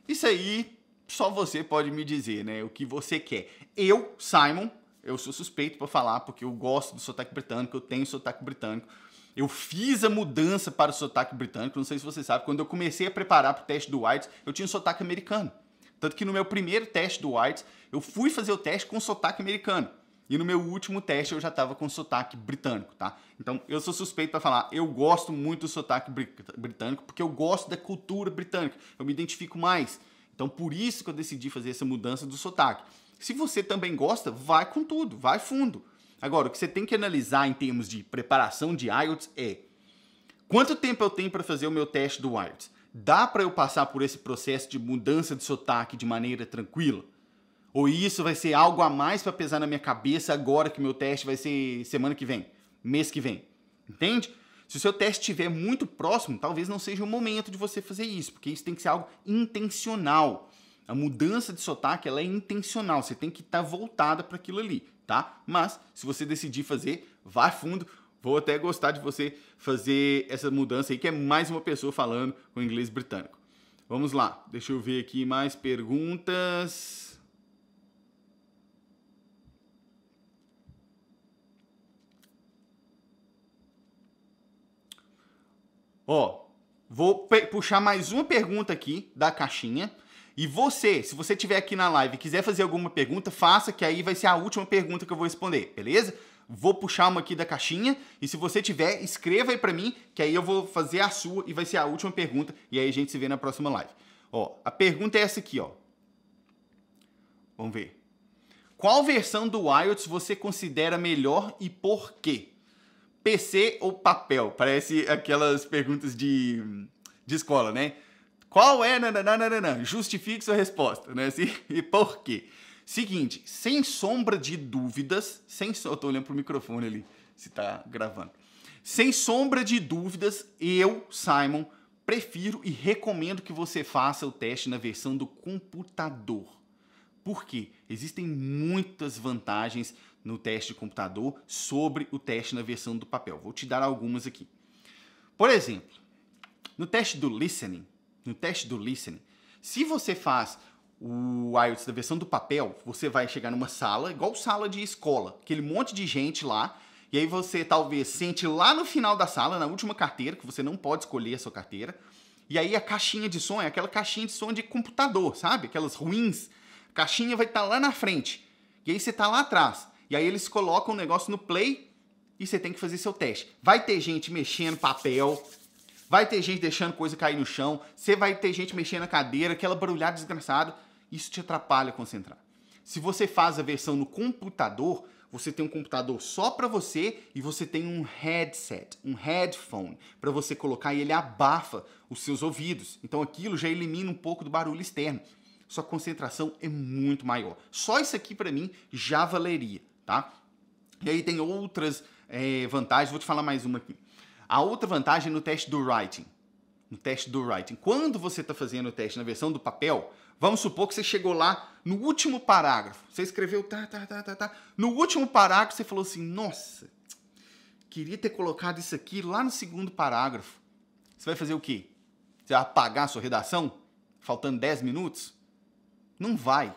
Isso aí, só você pode me dizer, né? O que você quer. Eu, Simon, eu sou suspeito para falar, porque eu gosto do sotaque britânico, eu tenho sotaque britânico. Eu fiz a mudança para o sotaque britânico, não sei se você sabe, quando eu comecei a preparar para o teste do IELTS, eu tinha um sotaque americano. Tanto que no meu primeiro teste do IELTS, eu fui fazer o teste com sotaque americano. E no meu último teste eu já estava com sotaque britânico, tá? Então eu sou suspeito para falar, eu gosto muito do sotaque britânico, porque eu gosto da cultura britânica, eu me identifico mais. Então por isso que eu decidi fazer essa mudança do sotaque. Se você também gosta, vai com tudo, vai fundo. Agora, o que você tem que analisar em termos de preparação de IELTS é quanto tempo eu tenho para fazer o meu teste do IELTS? Dá para eu passar por esse processo de mudança de sotaque de maneira tranquila? Ou isso vai ser algo a mais para pesar na minha cabeça agora que meu teste vai ser semana que vem, mês que vem? Entende? Se o seu teste estiver muito próximo, talvez não seja o momento de você fazer isso, porque isso tem que ser algo intencional. A mudança de sotaque, ela é intencional, você tem que estar voltada para aquilo ali, tá? Mas, se você decidir fazer, vá fundo. Vou até gostar de você fazer essa mudança aí, que é mais uma pessoa falando com inglês britânico. Vamos lá, deixa eu ver aqui mais perguntas. Vou puxar mais uma pergunta aqui da caixinha. E você, se você estiver aqui na live e quiser fazer alguma pergunta, faça, que aí vai ser a última pergunta que eu vou responder, beleza? Vou puxar uma aqui da caixinha e se você tiver, escreva aí pra mim, que aí eu vou fazer a sua e vai ser a última pergunta e aí a gente se vê na próxima live. Ó, a pergunta é essa aqui, ó. Vamos ver. Qual versão do IELTS você considera melhor e por quê? PC ou papel? Parece aquelas perguntas de escola, né? Qual é? Nananana, justifique sua resposta, né? E por quê? Seguinte, sem sombra de dúvidas, eu tô olhando pro microfone ali, se tá gravando. Sem sombra de dúvidas, eu, Simon, prefiro e recomendo que você faça o teste na versão do computador. Por quê? Existem muitas vantagens no teste de computador sobre o teste na versão do papel. Vou te dar algumas aqui. Por exemplo, no teste do listening, se você faz o IELTS da versão do papel, você vai chegar numa sala, igual sala de escola, aquele monte de gente lá, e aí você talvez sente lá no final da sala, na última carteira, que você não pode escolher a sua carteira, e aí a caixinha de som é aquela caixinha de som de computador, sabe? Aquelas ruins. A caixinha vai estar lá na frente, e aí você está lá atrás, e aí eles colocam o negócio no play, e você tem que fazer seu teste. Vai ter gente mexendo papel, vai ter gente deixando coisa cair no chão, você vai ter gente mexendo na cadeira, aquela barulhada desgraçada, isso te atrapalha a concentrar. Se você faz a versão no computador, você tem um computador só para você e você tem um headset, um headphone, para você colocar e ele abafa os seus ouvidos. Então aquilo já elimina um pouco do barulho externo. Sua concentração é muito maior. Só isso aqui para mim já valeria, tá? E aí tem outras vantagens, vou te falar mais uma aqui. A outra vantagem é no teste do writing. Quando você está fazendo o teste na versão do papel, vamos supor que você chegou lá no último parágrafo. Você escreveu No último parágrafo você falou assim, nossa, queria ter colocado isso aqui lá no segundo parágrafo. Você vai fazer o quê? Você vai apagar a sua redação? Faltando 10 minutos? Não vai.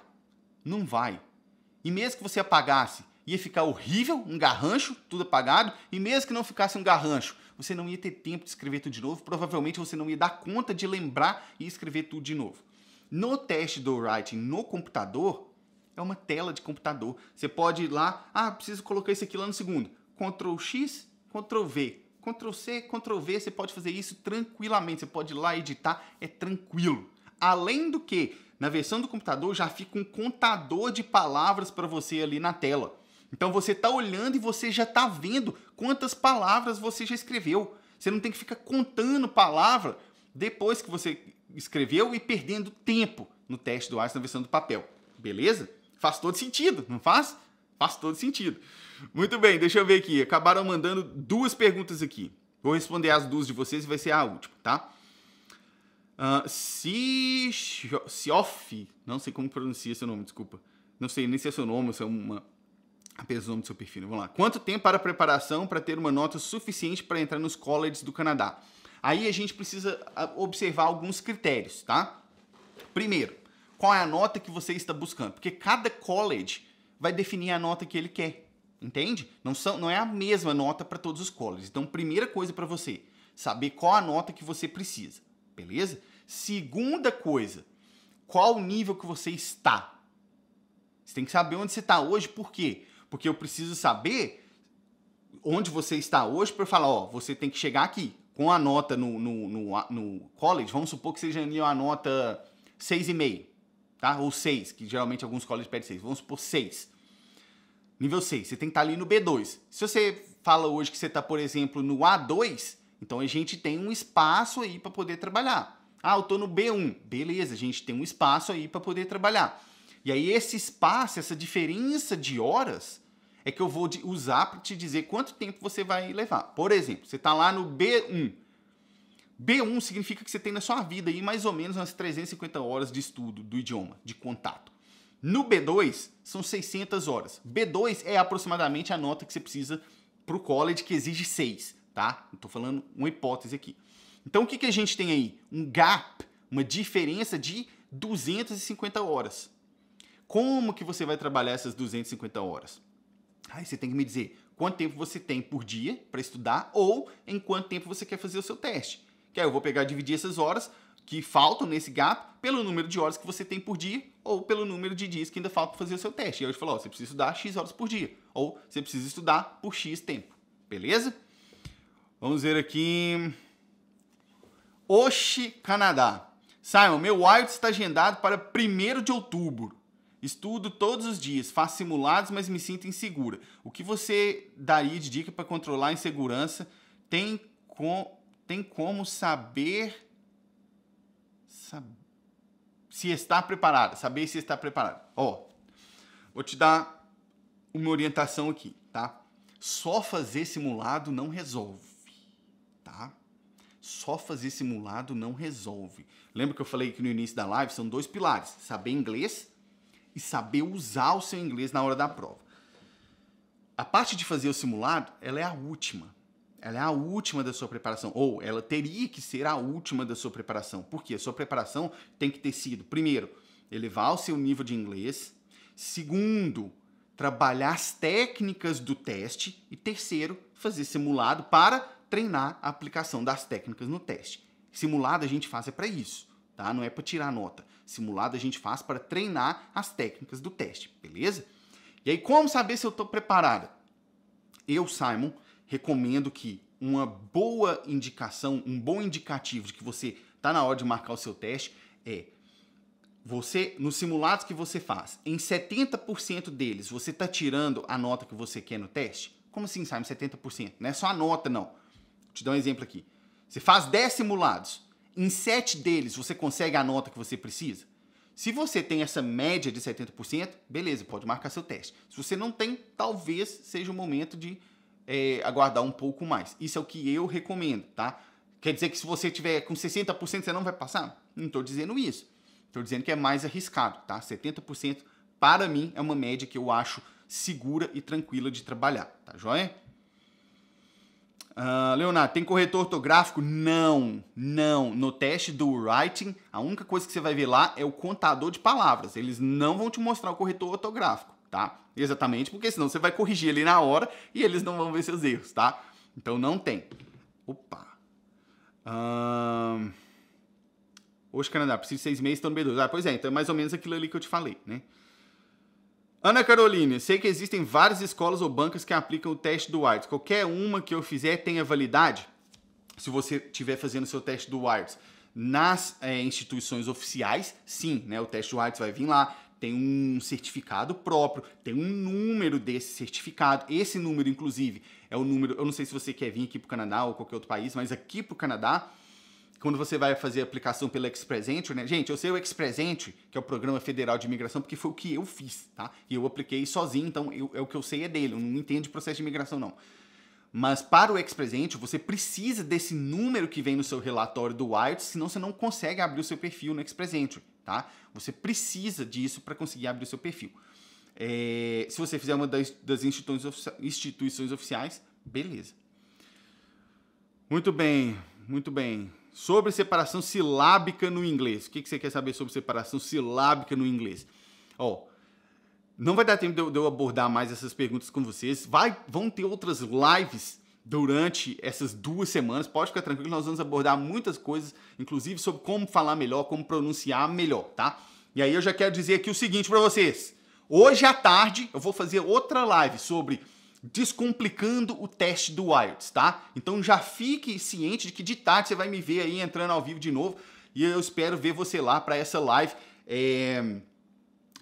E mesmo que você apagasse, ia ficar horrível, um garrancho, tudo apagado, e mesmo que não ficasse um garrancho, você não ia ter tempo de escrever tudo de novo, provavelmente você não ia dar conta de lembrar e escrever tudo de novo. No teste do writing no computador, é uma tela de computador. Você pode ir lá, preciso colocar isso aqui lá no segundo. Ctrl X, Ctrl V, Ctrl C, Ctrl V, você pode fazer isso tranquilamente, você pode ir lá editar, é tranquilo. Além do que, na versão do computador já fica um contador de palavras para você ali na tela. Então você está olhando e você já está vendo quantas palavras você já escreveu. Você não tem que ficar contando palavra depois que você escreveu e perdendo tempo no teste do IELTS na versão do papel. Beleza? Faz todo sentido, não faz? Faz todo sentido. Muito bem, deixa eu ver aqui. Acabaram mandando 2 perguntas aqui. Vou responder as 2 de vocês e vai ser a última, tá? Siof, não sei como pronuncia seu nome, desculpa. Não sei nem se é seu nome ou se é apenas o nome do seu perfil. Vamos lá. Quanto tempo para a preparação para ter uma nota suficiente para entrar nos colleges do Canadá? Aí a gente precisa observar alguns critérios, tá? Primeiro, qual é a nota que você está buscando? Porque cada college vai definir a nota que ele quer, entende? Não é a mesma nota para todos os colleges. Então, primeira coisa para você, saber qual a nota que você precisa, beleza? Segunda coisa, qual o nível que você está? Você tem que saber onde você está hoje, por quê? Porque eu preciso saber onde você está hoje para falar, você tem que chegar aqui. Com a nota no college, vamos supor que seja a nota 6,5, tá? Ou 6, que geralmente alguns colleges pedem 6. Vamos supor 6. Nível 6, você tem que estar ali no B2. Se você fala hoje que você está, por exemplo, no A2, então a gente tem um espaço aí para poder trabalhar. Eu estou no B1. Beleza, a gente tem um espaço aí para poder trabalhar. E aí esse espaço, essa diferença de horas, é que eu vou usar para te dizer quanto tempo você vai levar. Por exemplo, você está lá no B1. B1 significa que você tem na sua vida aí mais ou menos umas 350 horas de estudo do idioma, de contato. No B2, são 600 horas. B2 é aproximadamente a nota que você precisa para o college, que exige 6, tá? Estou falando uma hipótese aqui. Então, o que a gente tem aí? Um gap, uma diferença de 250 horas. Como que você vai trabalhar essas 250 horas? Aí você tem que me dizer quanto tempo você tem por dia para estudar ou em quanto tempo você quer fazer o seu teste. Que aí eu vou pegar e dividir essas horas, que faltam nesse gap pelo número de horas que você tem por dia ou pelo número de dias que ainda falta para fazer o seu teste. E aí eu falo, você precisa estudar X horas por dia ou você precisa estudar por X tempo. Beleza? Vamos ver aqui. Oxi, Canadá. Simon, meu IELTS está agendado para 1º de outubro. Estudo todos os dias, faço simulados, mas me sinto insegura. O que você daria de dica para controlar a insegurança? Tem como saber se está preparada? Saber se está preparada. Vou te dar uma orientação aqui, tá? Só fazer simulado não resolve, tá? Só fazer simulado não resolve. Lembra que eu falei que no início da live são 2 pilares: saber inglês e saber usar o seu inglês na hora da prova. A parte de fazer o simulado, ela é a última. Ela é a última da sua preparação. Ou ela teria que ser a última da sua preparação. Por quê? A sua preparação tem que ter sido, primeiro, elevar o seu nível de inglês. Segundo, trabalhar as técnicas do teste. E terceiro, fazer simulado para treinar a aplicação das técnicas no teste. Simulado a gente faz para isso, tá? Não é para tirar nota. Simulado a gente faz para treinar as técnicas do teste, beleza? E aí, como saber se eu estou preparada? Eu, Simon, recomendo que uma boa indicação, um bom indicativo de que você está na hora de marcar o seu teste é você, nos simulados que você faz, em 70% deles, você está tirando a nota que você quer no teste? Como assim, Simon, 70%? Não é só a nota, não. Vou te dar um exemplo aqui. Você faz 10 simulados, em 7 deles você consegue a nota que você precisa? Se você tem essa média de 70%, beleza, pode marcar seu teste. Se você não tem, talvez seja o momento de aguardar um pouco mais. Isso é o que eu recomendo, tá? Quer dizer que se você tiver com 60% você não vai passar? Não estou dizendo isso. Estou dizendo que é mais arriscado, tá? 70% para mim é uma média que eu acho segura e tranquila de trabalhar, tá joia? Leonardo, tem corretor ortográfico? Não. No teste do writing, a única coisa que você vai ver lá é o contador de palavras. Eles não vão te mostrar o corretor ortográfico, tá? Exatamente, porque senão você vai corrigir ali na hora e eles não vão ver seus erros, tá? Então não tem. Opa. Hoje, Canadá, preciso de 6 meses, estou no B2. Pois é, então é mais ou menos aquilo ali que eu te falei, né? Ana Carolina, sei que existem várias escolas ou bancas que aplicam o teste do IELTS. Qualquer uma que eu fizer tenha validade? Se você estiver fazendo o seu teste do IELTS nas instituições oficiais, sim, né? O teste do IELTS vai vir lá, tem um certificado próprio, tem um número desse certificado. Esse número, inclusive, é o número... Eu não sei se você quer vir aqui para o Canadá ou qualquer outro país, mas aqui para o Canadá, quando você vai fazer a aplicação pela Express Entry, né? Gente, eu sei o Express Entry, que é o Programa Federal de Imigração, porque foi o que eu fiz, tá? E eu apliquei sozinho, então o que eu sei é dele, eu não entendo de processo de imigração, não. Mas para o Express Entry, você precisa desse número que vem no seu relatório do IELTS, senão você não consegue abrir o seu perfil no Express Entry, tá? Você precisa disso para conseguir abrir o seu perfil. Se você fizer uma das instituições oficiais, beleza. Muito bem, muito bem. Sobre separação silábica no inglês. O que você quer saber sobre separação silábica no inglês? Não vai dar tempo de eu abordar mais essas perguntas com vocês. Vão ter outras lives durante essas 2 semanas. Pode ficar tranquilo, nós vamos abordar muitas coisas, inclusive sobre como falar melhor, como pronunciar melhor, tá? E aí eu já quero dizer aqui o seguinte para vocês. Hoje à tarde eu vou fazer outra live sobre descomplicando o teste do IELTS, tá? Então já fique ciente de que de tarde você vai me ver aí entrando ao vivo de novo e eu espero ver você lá para essa live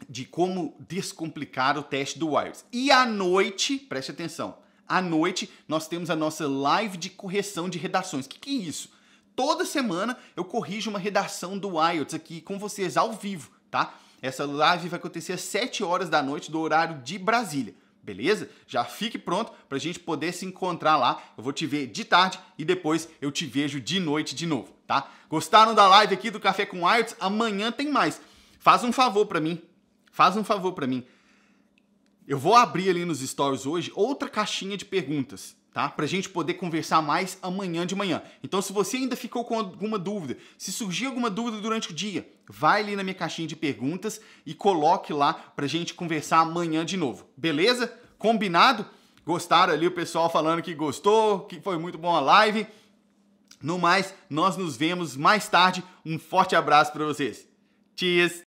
de como descomplicar o teste do IELTS. E à noite, preste atenção, à noite nós temos a nossa live de correção de redações. O que é isso? Toda semana eu corrijo uma redação do IELTS aqui com vocês ao vivo, tá? Essa live vai acontecer às 7 horas da noite do horário de Brasília. Beleza? Já fique pronto para a gente poder se encontrar lá. Eu vou te ver de tarde e depois eu te vejo de noite de novo, tá? Gostaram da live aqui do Café com IELTS? Amanhã tem mais. Faz um favor para mim. Eu vou abrir ali nos stories hoje outra caixinha de perguntas, tá? Pra gente poder conversar mais amanhã de manhã. Então, se você ainda ficou com alguma dúvida, se surgir alguma dúvida durante o dia, vai ali na minha caixinha de perguntas e coloque lá pra gente conversar amanhã de novo. Beleza? Combinado? Gostaram ali o pessoal falando que gostou, que foi muito bom a live. No mais, nós nos vemos mais tarde. Um forte abraço para vocês. Cheers!